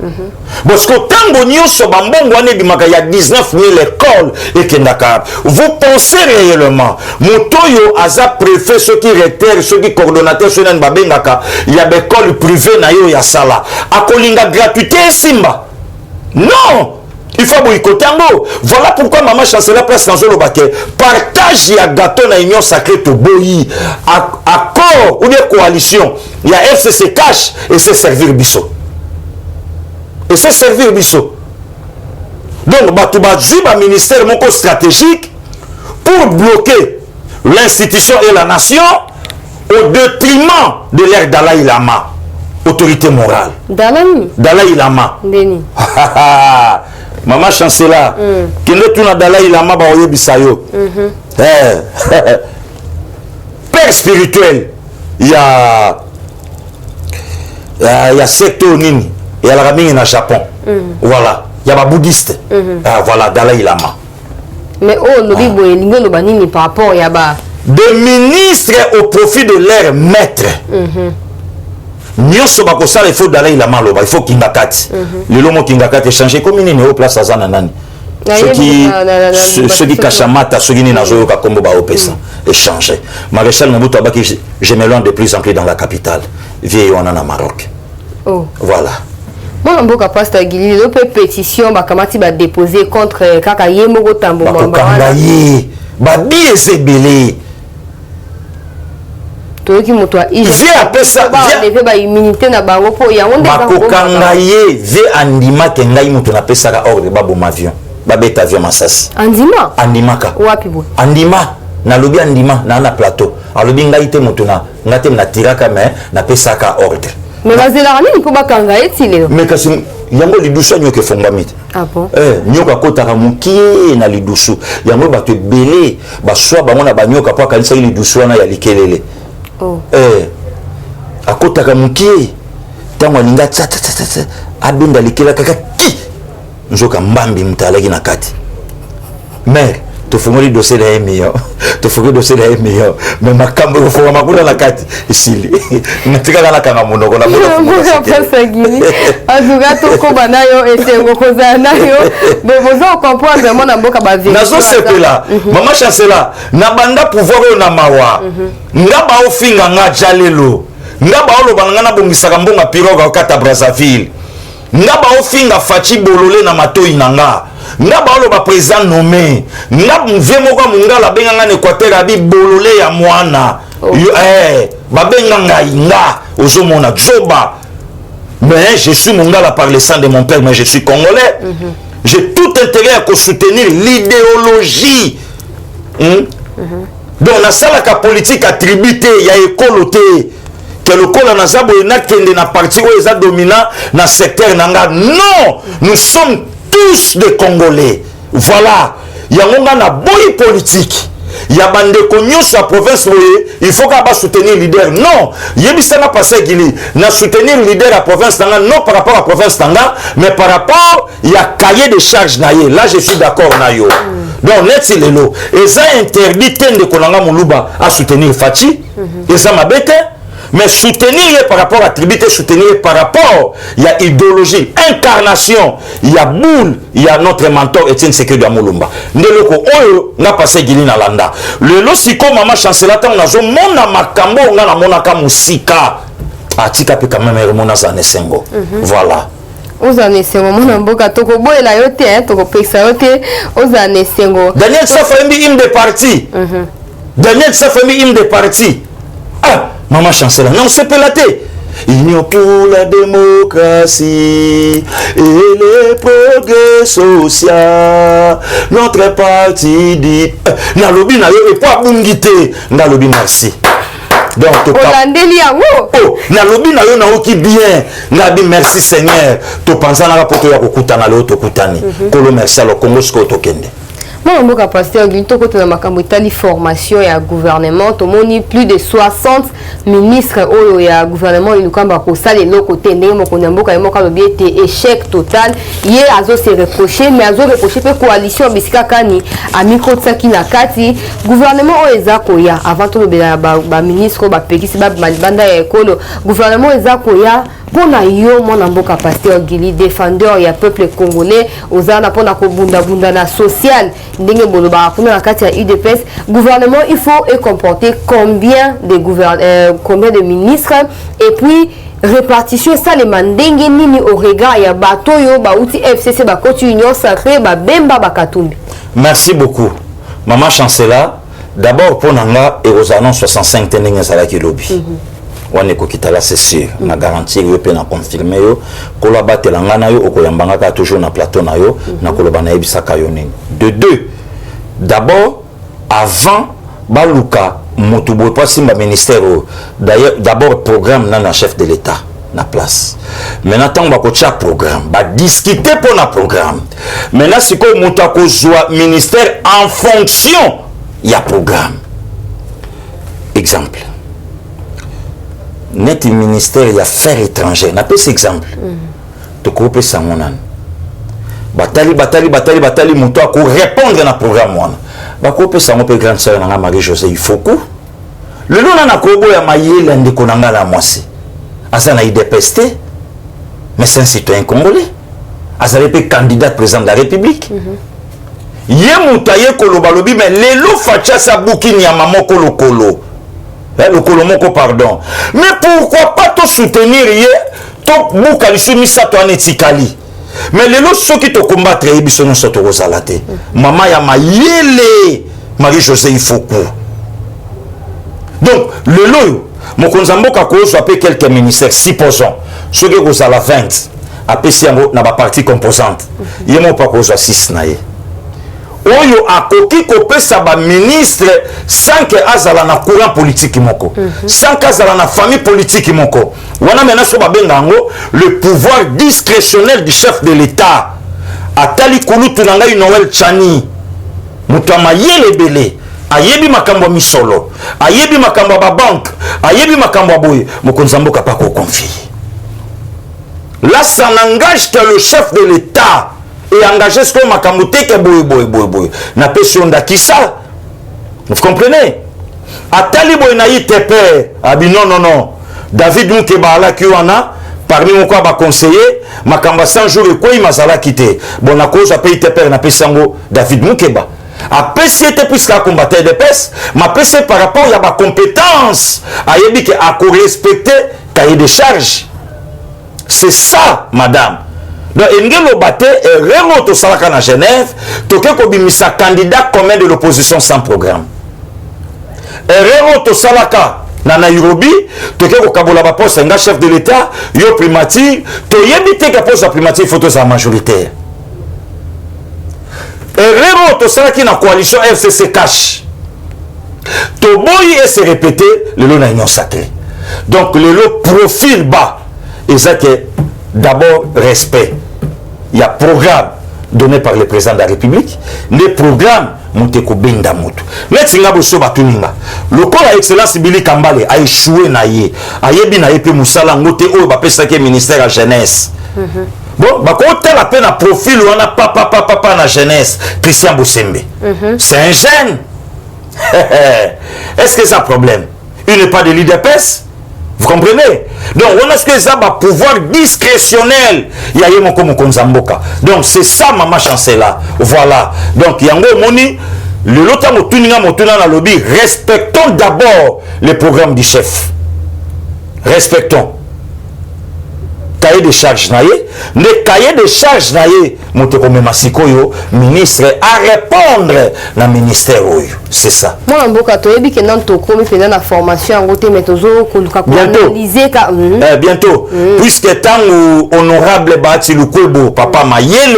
parce que tango nyonso bambongo wana ebimaka ya 19 000 écoles ekendaka. Vous pensez réellement motoyo aza préfet ceux qui recteur ceux qui coordonnateur ceux nani babengaka ya bécole privée na yo ya sala akolinga gratuité esimba? Non, il faut boycotter yango. Voilà pourquoi maman chancelier place dans le baquet partage ya gâteau na union sacrée to boyi accord ou bien coalition il y a FCC cash et c'est servir biso donc bato bazwi ba ministère moko stratégique pour bloquer l'institution et la nation au détriment de leur Dalai Lama, autorité morale. Dalai Lama. Beni. Maman chancela kende tuna Dalai Lama ba oyebisa yo père spirituel ya secte nini ya la mingi na Japon voilà ya ba bouddhiste voilà Dalai Lama mais oh lobi boye lingo lo banini par rapport ya ba des ministres au profit de leur maître nyonso bakosala il faut Dalai Lama loba il faut kingakati lelo mo kingakati échanger comme nini au place azana nani ceux qui kachamata ceux qui nazo ka kombo ba opesa échanger Maréchal Mobutu abaki je m'éloigne de plus en plus dans la capitale vieille wana na Maroc. Voilà moi mboka pasteur Gili le pétition bakamati ba déposer contre kaka yemoko tambo mamba ba biezebele toki moto a lever ba immunité na bango po yango nde bakokanga ye ve andima ke ngai moto na pesaka ordre baboma avion babeta avion masasi andimaka wapi bo andima na lobi andima na plateau alobi ngai te moto na ngate na tiraka mais na pesaka ordre mais bazela nini po bakanga eti leo mais kasi yango lidusu nyoke fongami te bon nyoka kotaka mukie na lidusu yango bato ebele baswa bango na banyoka po akanisa lidusu wana ya likelele akotaka mukie tango alinga abenda likela kaka ki nzoka mbambi mutalaki na kati mais tofungoli dossier na 1 million tofungoli dossier na 1 million mais makambo kofunga makula na kati isili natika kana kanga monoko na monoko pasa gini azuga toko banayo esengo koza nayo mais vous comprendre vraiment na mboka ba vie nazo sepela maman chancela na banda pouvoir na mawa ngaba ofinga nga jalelo ngaba olobanga na bongisaka mbonga piroga okata Brazzaville ngaba ofinga fachi bolole na matoi nanga ngaba oloba président nommé ngaba mvie moko mungala benganga na Équateur abi bolole ya mwana babenga nga ozomona joba mais je suis mungala par le sang de mon père mais je suis congolais j'ai tout intérêt à soutenir l'idéologie donc na salaka politique attributé ya école te que le col nazabo et nakende na parti où ils ont dominant dans secteur nanga. Non, nous sommes tous des Congolais. Voilà, il y a un boy politique. Il y a bande de la province, il faut qu'on soutenir le leader. Non, il y a pas passé Guili. Na soutenir le leader à la province Tanga, non par rapport à la province Tanga, mais par rapport il y a cahier de charges naïe. Là je suis d'accord naïo. Donc net c'est le lot. Et ça interdit de Konanga Moulouba à soutenir Fati. Et ça m'a bête. Mais soutenir par rapport à tribute, soutenir par rapport, il y a idéologie, incarnation, il y a boule, il y a notre mentor Etienne Sekedi Amoulumba. Neloko oyo n'a passé Guili na landa. Le lo siko mama chancela ta on a zo mona makambo on a mona ka musika. Atika pe quand même remona za nesengo. Voilà. Ozane sengo mona mboka toko boyela yote hein toko pesa yote ozane sengo. Daniel Safambi hymne de parti. Daniel Safambi hymne de parti. Ah maman chancela, non, c'est pelaté. Union pour la démocratie et le progrès social. Notre parti dit. Nalobi na yo et pas bungite. Nalobi merci. Donc, oh, nalobi na yo na oki bien. Nalobi merci Seigneur. To pensa na rapoto ya kokuta na lo to kutani. Kolo merci alors Congo sko to kende. Moi, je suis pasteur Glito, quand on a formation et gouvernement, on a plus de 60 ministres au gouvernement, il nous a ça les côté échec total. Hier, Azo s'est reproché, mais Azo reproché la coalition Bisikakani à micro Tsaki Nakati. Gouvernement Oezakoya, avant tout le ministre, Pekisi, Malibanda et Kolo, gouvernement Oezakoya. Pour yo mon amboka pasteur Guili défendeur ya peuple congolais ozana pona ko bunda na social ndenge boloba kuna nakati ya UDPS gouvernement il faut comporter combien de ministres et puis répartition ça les mandenge nini au regard ya bato yo ba outi FCC ba côté union sacrée ba bemba ba katumbi. Merci beaucoup maman chancela d'abord pour nanga et aux annonces 65 tenenge sala ki lobby. On est kokitala c'est sûr na garantir yo pe na confirmer yo kola batelanga na yo okoyambanga ka toujours na plateau na yo na koloba na ebisaka yo nini de deux d'abord avant baluka motubo pas simba ministère d'ailleurs d'abord programme na chef de l'état na place maintenant tant ba ko tia programme ba discuter pour na programme maintenant siko mutako zwa ministère en fonction ya programme exemple net ministère des affaires étrangères n'a pas cet exemple de groupe sangonan batali muto a répondre na programme wana ba groupe sango pe grande sœur na Marie José Ifoku le nom na kobo ya mayela ndeko nanga la mwasi asa na IDPST mais c'est un citoyen congolais asa le candidat président de la République ye mutaye koloba lobi mais lelo facha sa bukini ya mamoko lokolo. Le Colomoko, pardon. Mais pourquoi pas te soutenir hier? Top Boukali Soumissa Toane Tikali. Mais les lots ceux qui te combattent, ils sont sur Rosalate. Maman Yama Yele Marie-José Ifoku. Donc, le lot, mon Konzamboka Kouzo appelle quelques ministères, supposons. Ceux qui ont la 20, appelle si on a partie composante. Il n'y a pas Kouzo 6 naïe. Oyo akoki kopesa ba ministre sans que azala na courant politique moko sans que azala na famille politique moko wana mena so babenga ngo le pouvoir discrétionnel du chef de l'état atali kulutu na ngai Noël Chani mutama yele belé ayebi makambo misolo ayebi makambo ba banque ayebi makambo boye mokonzamboka pa ko confier là ça n'engage que le chef de l'état et engagé ce que Makamoute que boy n'a pas son d'Akissa. Vous comprenez? A Talibo naï te père. Abi non. David Moukeba la Kiwana parmi mon quoi conseiller Makamba 100 jours et quoi il m'a sala quitté. Bon à cause a payé te père n'a pas sango David Moukeba. A PC était plus la combattre de peste, ma PC par rapport à ma compétence a yebi que à respecter cahier de charge. C'est ça madame. Donc, Engelo Baté est remonté au Salaka à Genève, Toké Kobimisa candidat commun de l'opposition sans programme. Et remonté au Salaka na Nairobi, Toké Kokabola Baposte, un chef de l'État, yo primature, Toyebite Kaposa primature, photos à majoritaire. Et remonté au Salaki na coalition FCC cash. Toboyi et se répéter, le lot na union sacrée. Donc le profil bas et ça que d'abord respect. Il y a programme donné par le président de la République, les programmes Mouteko Benda Moutou. Let's Bosso Batuninga. Le corps à excellence Billy Kambale a échoué naïe. Ayebi naïe pe Moussala Ngote o ba pesa ke ministère à jeunesse. Bon, bah quand on la peine à profil on a papa na jeunesse, Christian Boussembe. C'est un jeune. Est-ce que c'est un problème? Il n'est pas de l'IDPS? Vous comprenez? Donc, on a ce que ça va pouvoir discrétionnel. Il y a mon comme Konzamboka. Donc, c'est ça, maman chancela. Voilà. Donc, il y a un moni. Le lota motuninga motuna na lobby. Respectons d'abord le programme du chef. Respectons. Cahier de charge naïe. Le cahier de charge naïe. Moteko Memasikoyo, ministre, à répondre dans le ministère. C'est ça. Moi, je sais que nous avons la formation en côté méthode bientôt. Bientôt. Puisque tant honorable Bati Lukobo, papa Mayele,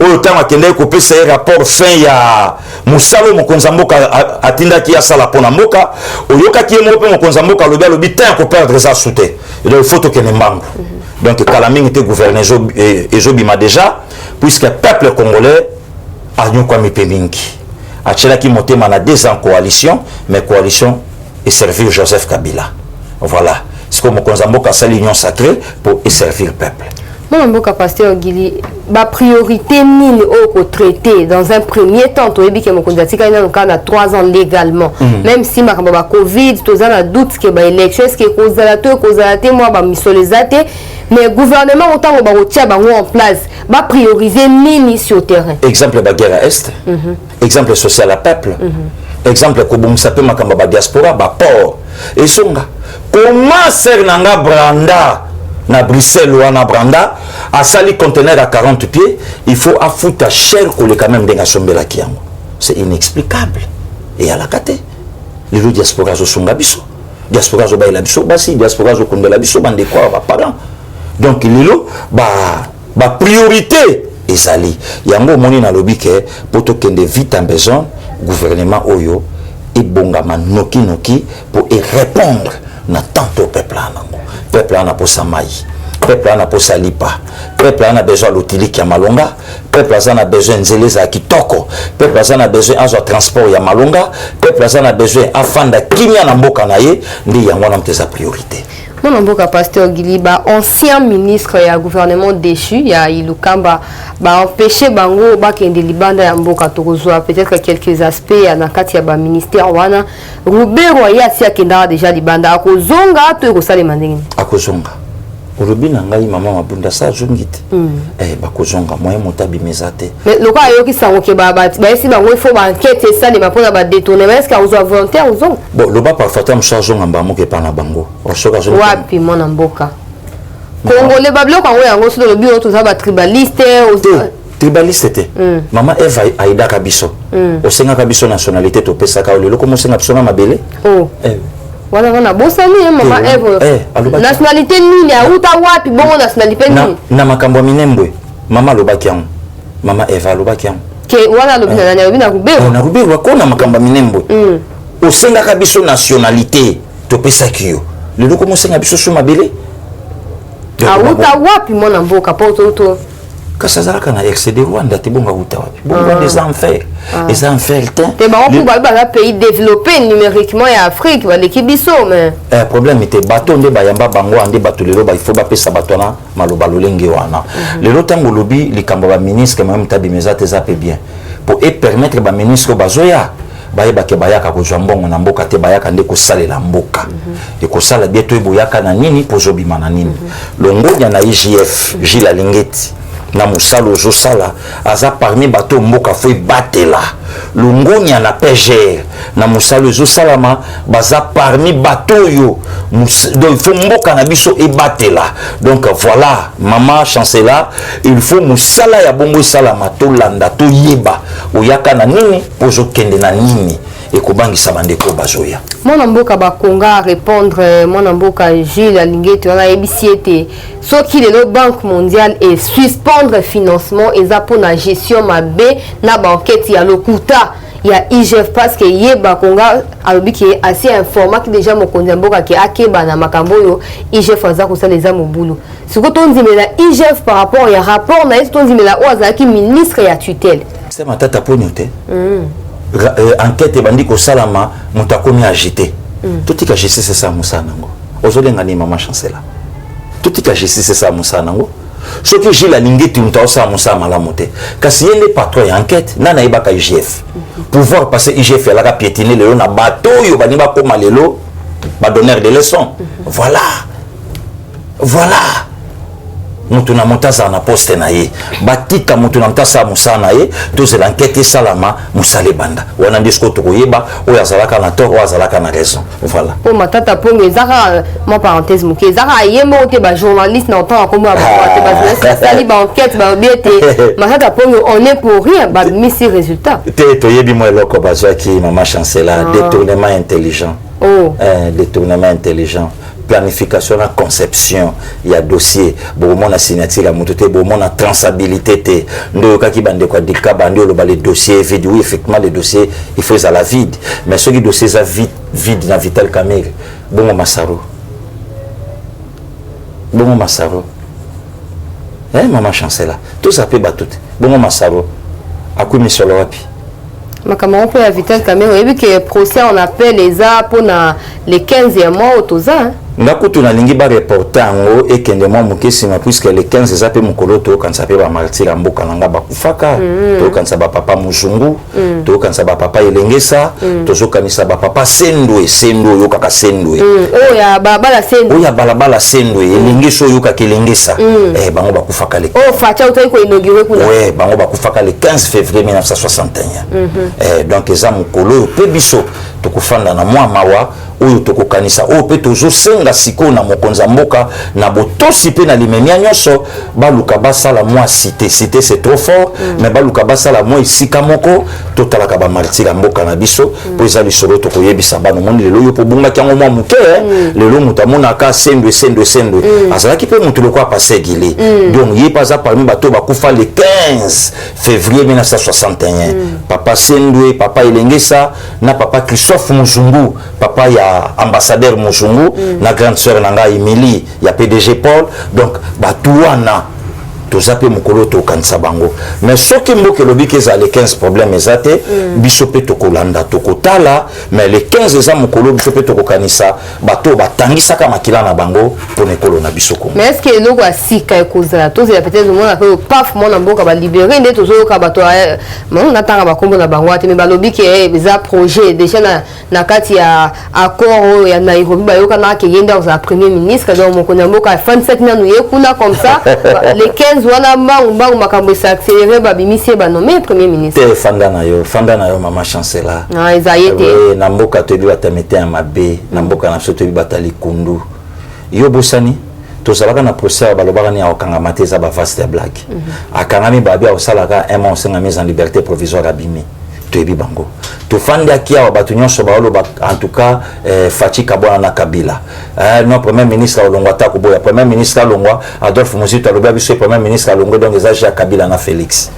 au temps à Kende Kopé, c'est rapport fin ya Moussalo Mokonzamboka Atinda qui a sala Ponamboka, au Yoka qui est mopé Mokonzamboka, le bel bitin qu'on perdre ça sauté. Il faut que les membres. Donc, Kalaming était gouverneur et Zobima déjà, puisque le peuple congolais a eu quoi Mipeminki. Achela qui montait mana 2 ans coalition, mais coalition est servir Joseph Kabila. Voilà. C'est comme Mokonzamboka sa l'union sacrée pour servir le peuple. Mon mboka pasteur Gili, la priorité mine au traité dans un premier temps, tu as dit que Mokonzati a 3 ans légalement. Même si ma Covid, tu as doute que l'élection, est-ce que Kozalate, moi, mais le gouvernement autant en place, va prioriser mine sur le terrain. Exemple de guerre à Est, exemple social à peuple, exemple que vous savez ma diaspora, port. Et songa, comment ser nanga branda na Bruxelles ou na Branda à sali conteneur à 40 pieds, il faut affouter cher que le quand même denga sombela kiango. C'est inexplicable. Et à la kate, les diaspora zo songa biso, diaspora zo baila biso basi, diaspora zo kondela biso bande quoi va parents. Donc lilo ba priorité ezali. Yango moni na lobi ke poto kende vite en besoin gouvernement oyo et bongama noki pour y répondre na tant au peuple nango. Peuple a pour sa maille, peuple a pour sa lipa, peuple a besoin de l'outil qui a malonga, peuple a besoin de zéleza qui toko, peuple a besoin de transport ya malonga, peuple a besoin afin de kinya na mboka na ye, ndi yango na mteza priorité. Mon mboka pasteur Giliba, ancien ministre ya gouvernement déchu ya Ilukamba, ba empêcher bango ba kende libanda ya mboka tokozwa peut-être quelques aspects ya nakati ya ba ministère wana Robert ya sia kenda déjà libanda akozonga to ekosala mandenge akozonga olobi na ngai mama mabunda sa zongite bakozonga moyen motabi mezate mais loko ayoki sango ke ba esi bango il faut ba enquête ça les mapona ba détournement est-ce qu'on doit volontaire ou zonga bon loba parfois tam chargeons ngamba moke pa na bango osoka zo wapi mona mboka Congolais bablo quand on yango sur le bureau tout ça ba tribaliste tribaliste te mama Eva Aida Kabiso au senga Kabiso nationalité to pesa ka lelo comme senga psona mabele voilà wana bosani mama Eva nationalité nini ya uta wapi bongo nationalité nini na makambo minembwe mama lobaki yango mama Eva lobaki yango ke wana lobina nani lobina Rubero na Rubero ko na makambo minembwe au senga Kabiso nationalité to pesa kiyo lelo comme senga biso so mabele auta wapi mona mboka poto Kasazaraka na excédé Rwanda te bonga uta wapi bonga des enfers les enfers te ba on ba pays développé numériquement et Afrique ba l'équibiso mais problème était bateau nde bayamba bango ande bateau lelo ba il faut ba pesa batona maloba lolenge wana lelo tango lobi likambo ba ministre même tabimeza te zape bien pour permettre ba ministre bazoya bayeba ke bayaka kozwa mbongo na mboka te bayaka nde kosalela mboka et kosala bieto eboyaka na nini pozobima na nini longonya na IGF Gilles Alingeti na musalo zosala aza parmi bato mboka foi batela lungonya na PGR na musalo zosalama baza parmi bato yo donc il faut mboka na biso e batela donc voilà maman chancela il faut musala ya bongo salama to landa to yeba oyaka na nini pozo kende na nini et kobangisa bandeko bazoya mona mboka bakonga répondre mona mboka Gilles Alingeti wana ebisiete soki le banque mondiale et suspendre financement eza pour la gestion mabe na banquette ya lokuta il y a IGF parce que yeba konga alobi qui est assez informant qui déjà mo konzamboka qui akeba na makambo yo IGF aza ko saleza mobulu siko tonzimela IGF par rapport ya rapport na tonzimela oza ki ministre ya tutelle c'est matata ponyote enquête bandi ko salama mutakomi agité tout tika justice c'est ça musanango ozolenga ni mama chancela tout tika justice c'est ça musanango ce que j'ai la lingeti mutaosa musa malamu te kasi yende patron ya enquête nana ibaka IGF pouvoir passer IGF la ka piétiner le na bateau yo bani ba koma lelo ba donneur de leçons voilà mutu na mutaza na poste na ye batika mutu na mutasa musa na ye tous l'enquête salama musale banda wana ndisko tokoyeba o yazalaka na tort o yazalaka na raison voilà pour matata pongo ezaka ma parenthèse muke ezaka yemo te ba journaliste na temps comme ba te sali ba enquête ba biete matata pongo on est pour rien ba missi résultat te toyebi mo eloko bazaki mama chancela détournement intelligent détournement intelligent planification la conception il y a dossier bon mon signature la moto te bon mon traçabilité te ndo ka ki bande ko dika bande lo ba les dossiers vide oui effectivement les dossiers il faut à la vide mais ceux qui dossiers ça vide na Vital Kamerhe bon Masaro maman chancela tout ça peut battre bon Masaro akumi sur le wapi makamon peut Vital Kamerhe et puis que procès on appelle les a pour les 15e mois au toza ngakutu na lingi ba reporter ngo ekende mwa mukesi ma puisque les 15 zape mukolo to kansa pe ba martyr mboka nanga ba kufaka to kansa ba papa muzungu to kansa ba papa elengesa to zo kanisa ba papa sendwe yo kaka sendwe ya bala sendwe ya bala sendwe elengeso yo kaka elengesa bango ba kufaka le facha utai ko inauguré kuna bango ba kufaka le 15 février 1961 donc eza mukolo pe biso to kufanda na mwa mawa oyo tokokanisa oyo pe tozosenga siko na mokonza mboka na botosi pe na limemia nyonso baluka basala mwa cité c'est trop fort mais baluka basala mwa isika moko totalaka ba martyr mboka na biso po eza lisolo tokoyebisa bana moni lelo yo po bunga kyango mwa muke lelo mutamona ka sendwe azalaki pe mutu lokwa passé gili donc yi paza parmi bato bakufa le 15 février 1961 papa sendwe papa elengesa na papa Christophe Muzungu papa ya ambassadeur Muzungu na grande sœur nanga Emily ya PDG Paul donc batuana tozape mukolo to kanisa bango mais soki mboke lobiki za les 15 problèmes ezate biso pe tokolanda tokotala mais les 15 za mukolo biso pe tokokanisa bato batangisa kama makila na bango pour nekolo na biso ko mais est-ce que eloko asika ekozala tozi peut-être le monde a fait paf mona mboka ba libérer nde tozoyoka bato na tanga bakombo na bango ate mais balobiki eza projet déjà na kati ya accord ya Nairobi bayoka na ke yenda za premier ministre donc mokona mboka 27 nanu yekuna comme ça les 15 wana mbangu makambo sa accéléré babimisi ba nommé premier ministre te fanda na yo mama chancela ezayete na mboka to bi batamete ya mabe na mboka na so to bi batali kundu yo bosani to salaka na procès balobaka ni akanga mateza ba vaste blague akangami babi osalaka un mois senga mise en liberté provisoire abimi to ebi bango to fanda kia bato nyonso ba oloba en tout cas Fachi Kabwana na Kabila non premier ministre olongwa ta kuboya premier ministre alongwa Adolphe Muzito aloba biso premier ministre alongwa donc ezage ya Kabila na Félix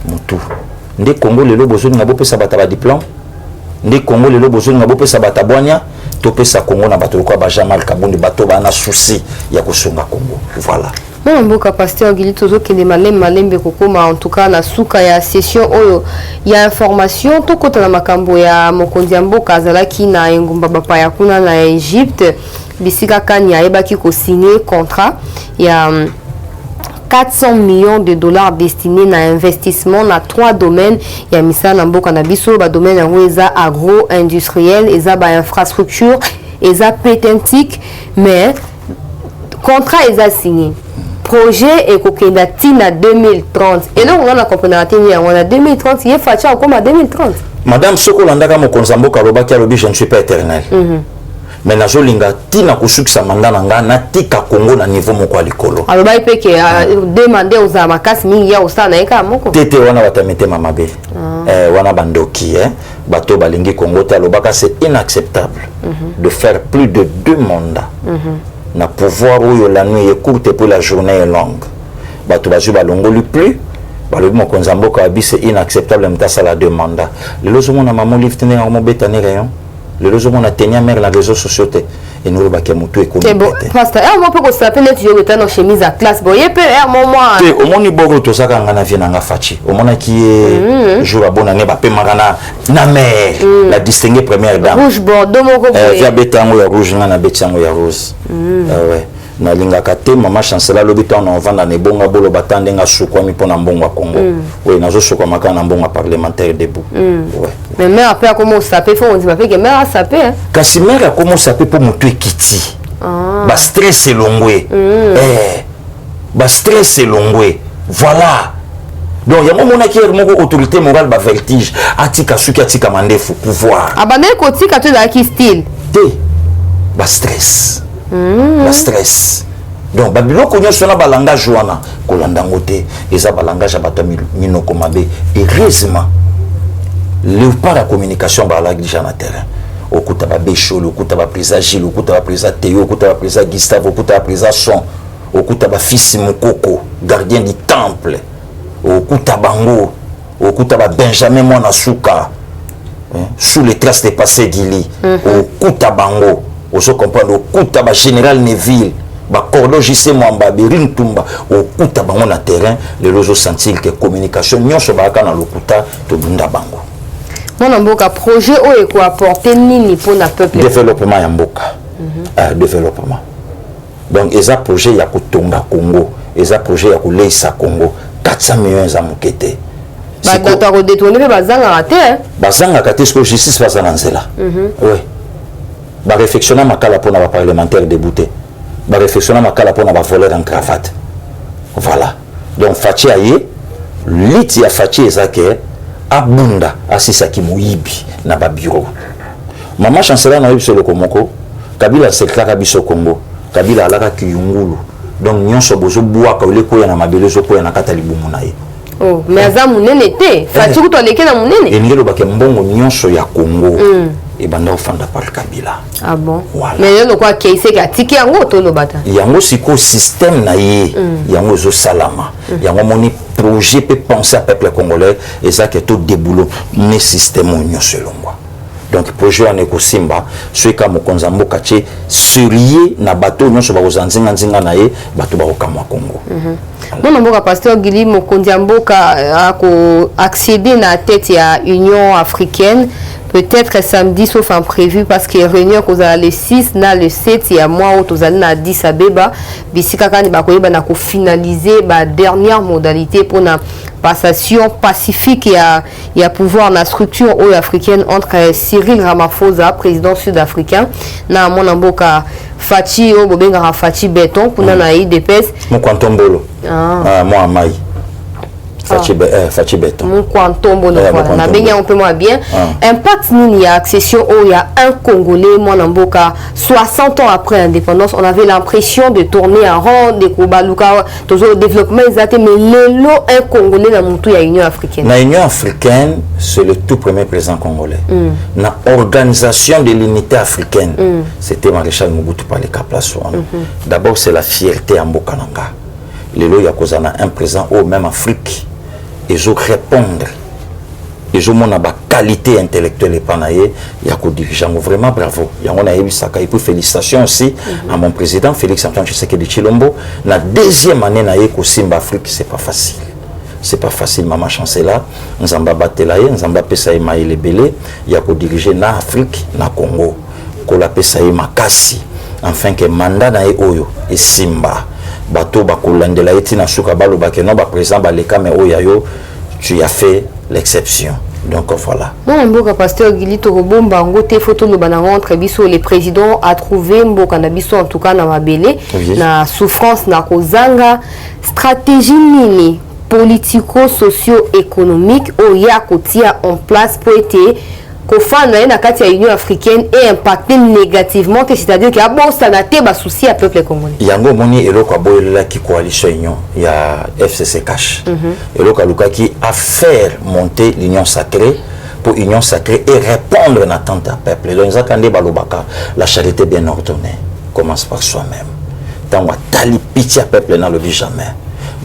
mutu ndi Congo lelo bozoni ngabo pesa bata ba diplôme ndi Congo lelo bozoni ngabo pesa bata bwanya to pesa Congo na bato kwa ba Jean-Marc Kabundi bato ba na souci ya kusunga Congo voilà. Mon mboka pasteur Gili tozo kende malembe kokoma en tout cas na suka ya session oyo ya information to kota na makambo ya mokonzi mboka azalaki na engumba bapa ya kuna na Egypte bisika kanya ebaki ko signer contrat ya 400 millions de dollars destinés à investissement dans 3 domaines. Il y a misala na mboka na biso ba domaine yango eza agro-industriel, eza ba infrastructure, eza pétentique mais contrat eza signé. Projet et kokenda tina 2030 et là on a compris on a 2030 il faut faire comme à 2030 madame soko landaka mokonza mboka lobaki alobi je ne suis pas éternel mais nazo linga tina kusukisa mandat nanga na tika Congo na niveau moko likolo alobai peke demander aux amakasi mingi ya osana eka moko tete wana batamete mamabe wana bandoki bato balingi Congo ta lobaka c'est inacceptable de faire plus de 2 mandats na pouvoir où la nuit est courte et puis la journée est longue bato bazu balongoli plus balobi mokonzi ya mboka abi c'est inacceptable mtasa la demanda lelo zomona maman livre tene na mobeta ne rayon lelo zomona tenia mère na réseaux sociaux te et nous le baké mutu c'est bon pasteur moi peut qu'on s'appelle tu yo betano chemise à classe boye pe moi te au moni bogo to saka ngana vie nga fachi au mona qui est jour abona ne ba pe magana na mère la distinguée première dame rouge bordeaux moko via betango ya rouge ngana betango ya rose ouais na lingaka te mama chancela lobi ta on vanda ne bonga bolo batande nga sukwami pona mbongo Congo oui nazo sukwa makana mbongo parlementaire debout ouais mais mère après comment saper faut on dit pas que mère a sapé hein kasi mère comment saper pour mutu ekiti ba stress elongwe ba stress elongwe voilà donc yamo mona ki moko autorité morale ba vertige atika suki atika mandefu pouvoir abane ko tika to da ki style te ba stress ba stress donc babiloko nyonso na balangage wana kolanda ngote eza balangage bato minoko mabe heureusement léopard la communication ba la déjà na terrain okuta ba Béchol okuta ba président Gilles okuta ba président Théo okuta ba président Gustave okuta ba président Son okuta ba fils Mokoko gardien du temple okuta bango okuta ba Benjamin Mwana Suka sous les traces de passé Gili okuta bango oso comprendre okuta ba général Neville ba Cordo JC Mwamba Birin Tumba okuta bango na terrain les lozo sentir que communication nyonso ba kana lokuta to bunda bango mon mboka projet o eko apporter nini pour na peuple développement ya mboka développement donc eza projet ya kotonga Congo eza projet ya koleisa Congo 400 millions za mokete ba data ko détourner bazanga raté bazanga katé ce que justice va zanzela oui ba réflexionna makala pour na parlementaire débouté ba réflexionna makala pour na ba voleur en cravate voilà donc Fachi aye liti ya Fachi ezake abunda asisa ki moyibi na ba bureau mama chancelier na biso le komoko Kabila secrétaire biso Congo Kabila alaka kiyungulu donc nyonso bozo bwaka ole ko ya na mabele zo ko ya na kata libumu na ye oh mais aza munene te Fachi ko to leke na munene et ngelo ba ke mbongo nyonso ya Congo et banda ofanda par Kabila ah bon voilà. mais yo quoi keise ka tiki yango to lo bata yango siko système na ye yango zo salama yango moni projet peut penser à peuple congolais et ça que tout déboulot ne système union selon moi donc projet en ekosimba ceux comme konzambo kache sérieux na bateau nyonso ba kozanzinga nzinga na ye bato ba kokamwa Congo mon mboka pasteur Gili Mokondiambo a accéder na tête ya Union africaine peut-être samedi sauf imprévu parce que réunion kozala le 6 na le 7 ya mois au tozali na Addis Abeba bisika kani bakoyeba na ko finaliser ba dernière modalité pour na passation pacifique ya pouvoir na structure africaine entre Cyril Ramaphosa président sud-africain na mon mboka Fachi o bobenga Fachi Beton kuna na IDPS mon Kwantombolo moi mai Fachi Beton mon Kwantombo na benya on peut moi bien impact nini ya accession il y a un Congolais mon mboka 60 ans après l'indépendance on avait l'impression de tourner en rond de kobaluka toujours développement exact mais lelo un Congolais dans mon tout ya Union africaine na Union africaine c'est le tout premier président congolais na organisation de l'unité africaine c'était Maréchal Mobutu par les Kaplaso d'abord c'est la fierté en mboka nanga lelo ya kozana un président au même Afrique et je répondre et je mon ba qualité intellectuelle et panaye ya ko dirigeant vraiment bravo yango na yebisaka et puis félicitations aussi à mon président Félix Antoine Tshisekedi Tshilombo la deuxième année na ye ko simba Afrique c'est pas facile maman chancelier nzamba batela ye nzamba pesa ye maile belé ya ko diriger na Afrique na Congo ko la pesa ye makasi enfin que mandat na ye oyo et simba bato bakolandela eti na suka balo bakeno ba président baleka mais oyayo tu as fait l'exception donc voilà mon mboka pasteur Gili Torobomba ngote photo lo bana rentre biso le président a trouvé mboka na biso en tout cas na mabele na souffrance na kozanga stratégie nini politico socio économique o ya kotia en place pour être kofana na kati ya Union africaine et impacter négativement que c'est-à-dire qu'il y a bon sanaté ba souci à peuple congolais yango moni eloko boyelela ki coalition union ya FCC cash eloko luka ki a faire monter l'union sacrée pour union sacrée et répondre à attente à peuple donc zakande balobaka la charité bien ordonnée commence par soi-même tant wa tali pitié à peuple na le jamais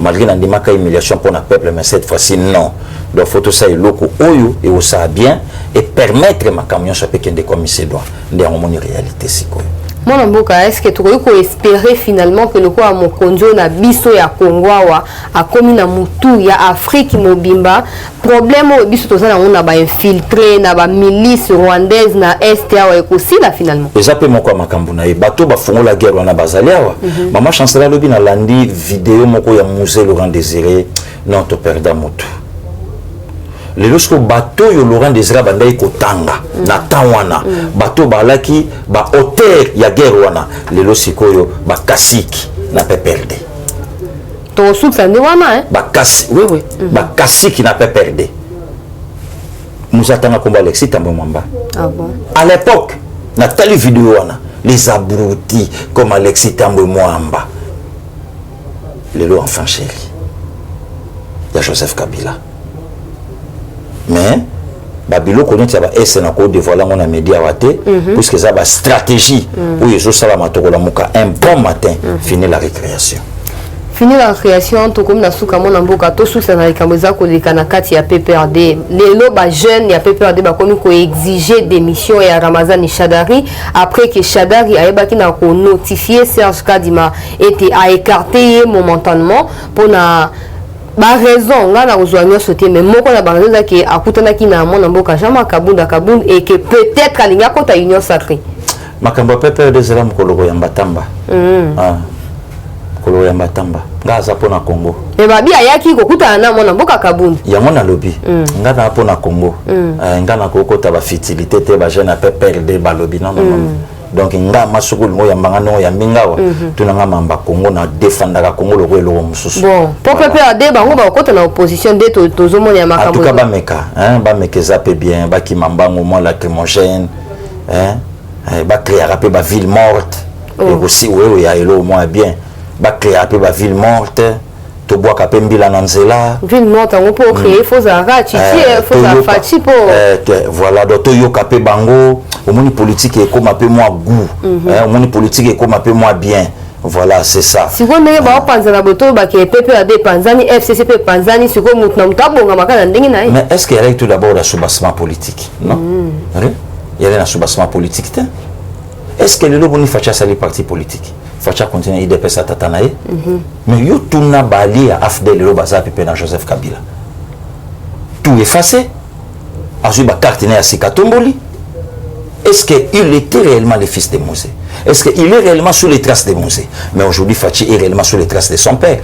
malgré l'andimaka humiliation pour le peuple, mais cette fois-ci non. Donc faut tout ça et loko oyo et au ça bien et permettre ma camion chaper qu'un des commissaires doit dans une réalité si quoi. Mon amboka, est-ce que tu peux espérer finalement que le quoi mon konjo na biso ya Congo a commis na mutu ya Afrique mobimba problème au biso to ça on a ba infiltré na ba milice rwandaise na est ya ekosi là finalement. Les appels mon quoi makambo na e bateau ba fongo la guerre wana bazali awa. Maman chancelier lobi na landi vidéo moko ya musée Laurent Désiré non to perda mutu. Le lorsque bateau yo Laurent Désiré bandai kotanga na tawana bateau balaki ba hauteur ya guerre wana le losiko yo ba kasiki na pe perdre to soutien de wana ba kasi oui ba kasiki na pe perdre nous attendons combat Alexis Tambwe Mwamba. Ah bon, À l'époque na tali vidéo wana les abrutis comme Alexis Tambwe Mwamba le lo enfant chéri ya Joseph Kabila. Mais babilo connaît ça ba ese na ko dévoiler mon média waté puisque ça ba stratégie où ils ont ça va matokola muka un bon matin finir la récréation. Fini la création to comme na suka mona mboka to susa na likamboza ko lekana kati ya PPRD lelo ba jeune ya PPRD ba komi ko exiger démission ya Ramazani Shadari après que Shadari ayebaki na ko notifier Serge Kadima était à écarter momentanément pour na ba raison nga na kozwanyo sauter mais moko na ba raison que akutana ki na mona mboka jama kabunda et que peut-être alinga kota union sacrée Makambo PPRD zela mkoloko ya Mbatamba. Kolo ya Mbatamba ngaza pona Congo. Mais babi ayaki ko kutana na mona mboka kabunda. Ya mona lobi. Ngana pona Congo. Ngana ko kota ba fitilité te ba jeune PPRD ba lobi non. Donc nga masukulu ngo ya mbangano ya mingawa tunanga mamba Congo na défendaka Congo loko eloko mususu. Bon, pour PPRD bango ba kota na opposition de tozomo ya makambo. En tout cas ba meka, ba mekeza pe bien, ba ki mambango mo lacrymogène, ba créer rapper ba ville morte. Et aussi ouais ya elo moins bien. Ba créer rapper ba ville morte. To bois kapé mbila na nzela. Ville morte on peut créer faut arracher, faut affachi pour. Voilà, donc to yo kapé bango. Au monde politique est comme un peu moins goût, au monde politique est comme un peu moins bien. Voilà, c'est ça. Si vous n'avez pas pensé à boto, bah que PPRD Panzani, FCCP Panzani, c'est comme nous n'avons pas bon mais est-ce qu'il y a tout d'abord le soubassement politique? Non. Il y a un soubassement politique. Est-ce que le lobo ni facha sali parti politique? Facha continue IDP sa tatanae. Mais yo tout na bali à Afdel le baza pepe na Joseph Kabila. Tout effacé. Ensuite ba carte à Sikatomboli. Est-ce qu'il était réellement le fils de Mosé? Est-ce qu'il est réellement sous les traces de Mosé? Mais aujourd'hui, Fachi est réellement sous les traces de son père.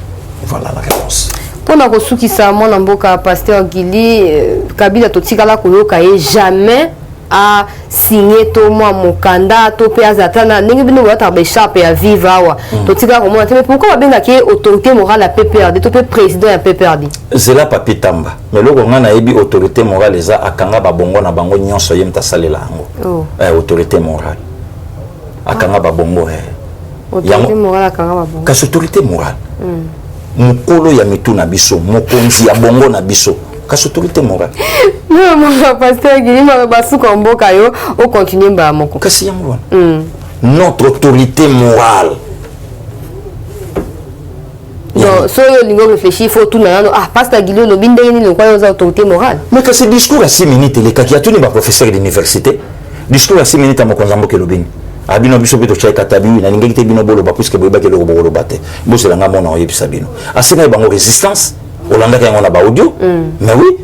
Voilà la réponse. Pour la ressource qui mon mboka pasteur Gili Kabila totikala koloka et jamais a signé to moi mokanda to pe azatana ndenge bino wata be chape ya vivre awa totika ko moi mais pourquoi benga ki autorité morale à PPRD to pe président ya PPRD zela papi tamba mais loko ngana yebi autorité morale eza akanga ba bongo na bango nyonso yemta salela ngo autorité morale akanga ba bongo autorité morale akanga ba bongo ka autorité morale mukolo ya mituna biso mokonzi ya bongo na biso ka autorité morale non mon pasteur Gili ma basu ko mboka yo o continuer ba moko kasi yango notre autorité morale. Donc, si on réfléchit, il faut tout le monde. Ah, pasteur Gili, le bindé, il y a une autorité morale. Mais que ce discours à 6 minutes, les cas qui a tenu ma professeur d'université, discours à 6 minutes à mon consambo que le bin. Abino biso beto chai katabi na ningeki te bino bolo ba puisque boyeba ke loko bolo bate. Bo c'est la nga mona oyebi sabino. Asena bango résistance, Olanda ka ngona ba audio. Mais oui,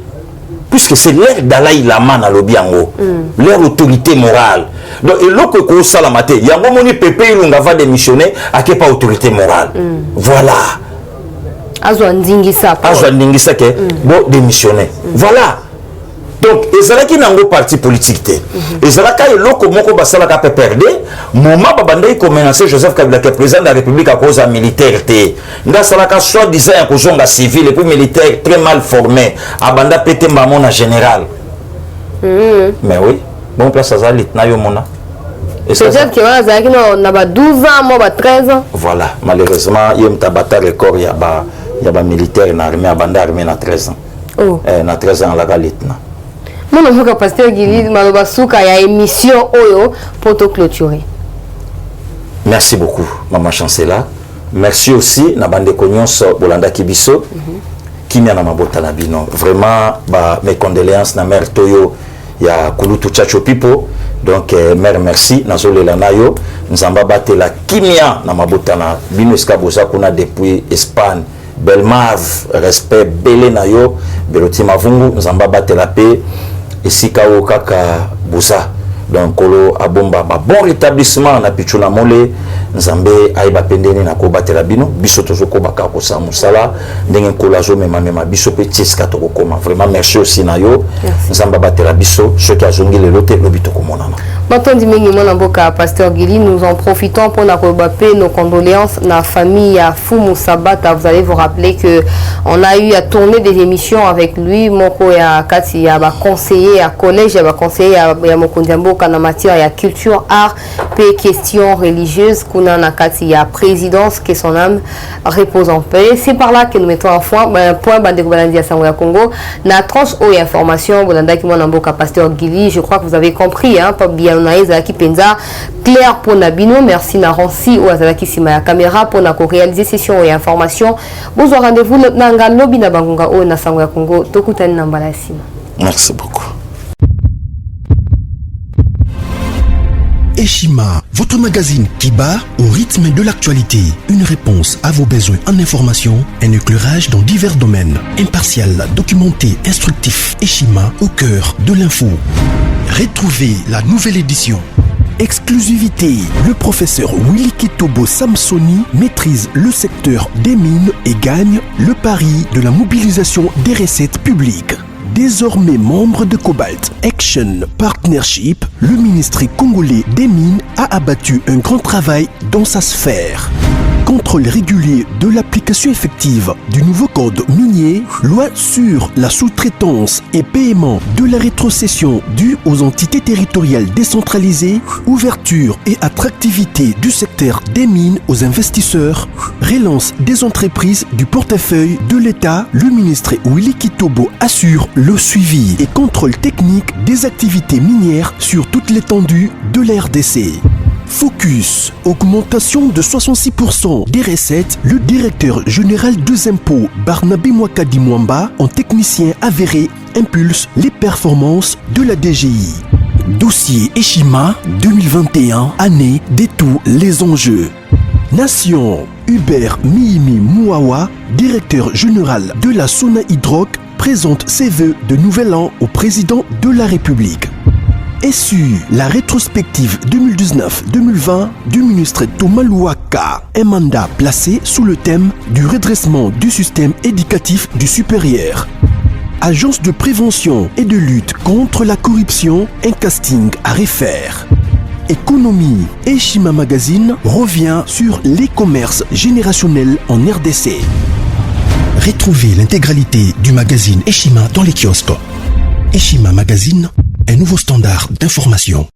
puisque c'est l'air Dalai Lama na lobi yango. Leur autorité morale. Donc et loko ko salamate, yango moni pépé ilunga va démissionner à que pas autorité morale. Voilà. Azwa ndingisa ke bo démissionner. Voilà. Donc ezalaki nango parti politique te. Ezalaka eloko moko basala ka PPRD, moment babandai ko menacer Joseph Kabila que président de la République à cause militaire te. Nga salaka soit disant ya kozonga civil et puis militaire très mal formé, abanda pété mamon en général. Mais oui, bon place azali na yo mona. Peut-être que voilà, zaki na ba 12 ans, moi ba 13 ans. Voilà, malheureusement, yem tabata record ya ba militaire na armée abanda armée na 13 ans. Na 13 ans la galitna. Mon nom est pasteur Gili Maloba Souka, il y a émission Oyo pour te clôturer. Merci beaucoup, Maman Chancela. merci aussi na bande nyonso bolanda kibiso kimia na mabota na bino vraiment mes condoléances na mère Toyo ya Kulutu Chacho Pipo donc mère merci nazolela nayo nzamba batela kimia na mabota na bino eska boza kuna depuis Espagne Belmave respect belé na yo beloti mavungu nzamba batela pe esika o kaka boza donc kolo abomba bon rétablissement na pichula mole nzambe aiba pendeni na kobatela bino biso tozoko baka ko sa musala ndenge kolo zo mema biso pe tieska to koma vraiment merci aussi na yo nzamba batela biso ceux qui azongi le lote lobito ko monana Matondi mingi mona mboka Pasteur Gili, nous en profitons pour nakobaper nos condoléances na famille à Fumu Sabata. Vous allez vous rappeler que on a eu à tourner des émissions avec lui moko ya kati ya ba conseiller à collège ya ba conseiller ya mokonzi mboka na matière ya culture art pe questions religieuses kuna na kati ya présidence que son âme repose en paix. C'est par là que nous mettons un point bande balandi ya sango ya Congo na tranche o information bolanda ki mona mboka Pasteur Gili. Je crois que vous avez compris hein, pas bien qui penza clair pour Nabino. Merci na Rancy ou azalaki sima ya caméra pour na réaliser session et information. Vous aurez rendez-vous nanga lobby na bangonga o na sango ya Congo tokutani na mbala sima. Merci beaucoup. Eshima, votre magazine qui bat au rythme de l'actualité. Une réponse à vos besoins en information, un éclairage dans divers domaines. Impartial, documenté, instructif. Eshima au cœur de l'info. Retrouvez la nouvelle édition. Exclusivité. Le professeur Willy Kitobo Samsoni maîtrise le secteur des mines et gagne le pari de la mobilisation des recettes publiques. Désormais membre de Cobalt Action Partnership, le ministère congolais des Mines a abattu un grand travail dans sa sphère. Contrôle régulier de l'application effective du nouveau code minier, loi sur la sous-traitance et paiement de la rétrocession due aux entités territoriales décentralisées, ouverture et attractivité du secteur des mines aux investisseurs, relance des entreprises du portefeuille de l'État, le ministre Willy Kitobo assure le suivi et contrôle technique des activités minières sur toute l'étendue de la RDC. Focus, augmentation de 66% des recettes, le directeur général des impôts Barnabé Mwakadi Mwamba, en technicien avéré, impulse les performances de la DGI. Dossier Eshima 2021, année de tous les enjeux. Nation, Hubert Mihimi Mouawa, directeur général de la Sona Hydroc, présente ses vœux de nouvel an au président de la République. SU, la rétrospective 2019-2020 du ministre Thomas Louaka, un mandat placé sous le thème du redressement du système éducatif du supérieur. Agence de prévention et de lutte contre la corruption, un casting à refaire. Économie, Eshima Magazine revient sur les commerces générationnels en RDC. Retrouvez l'intégralité du magazine Eshima dans les kiosques. Eshima Magazine, un nouveau standard d'information.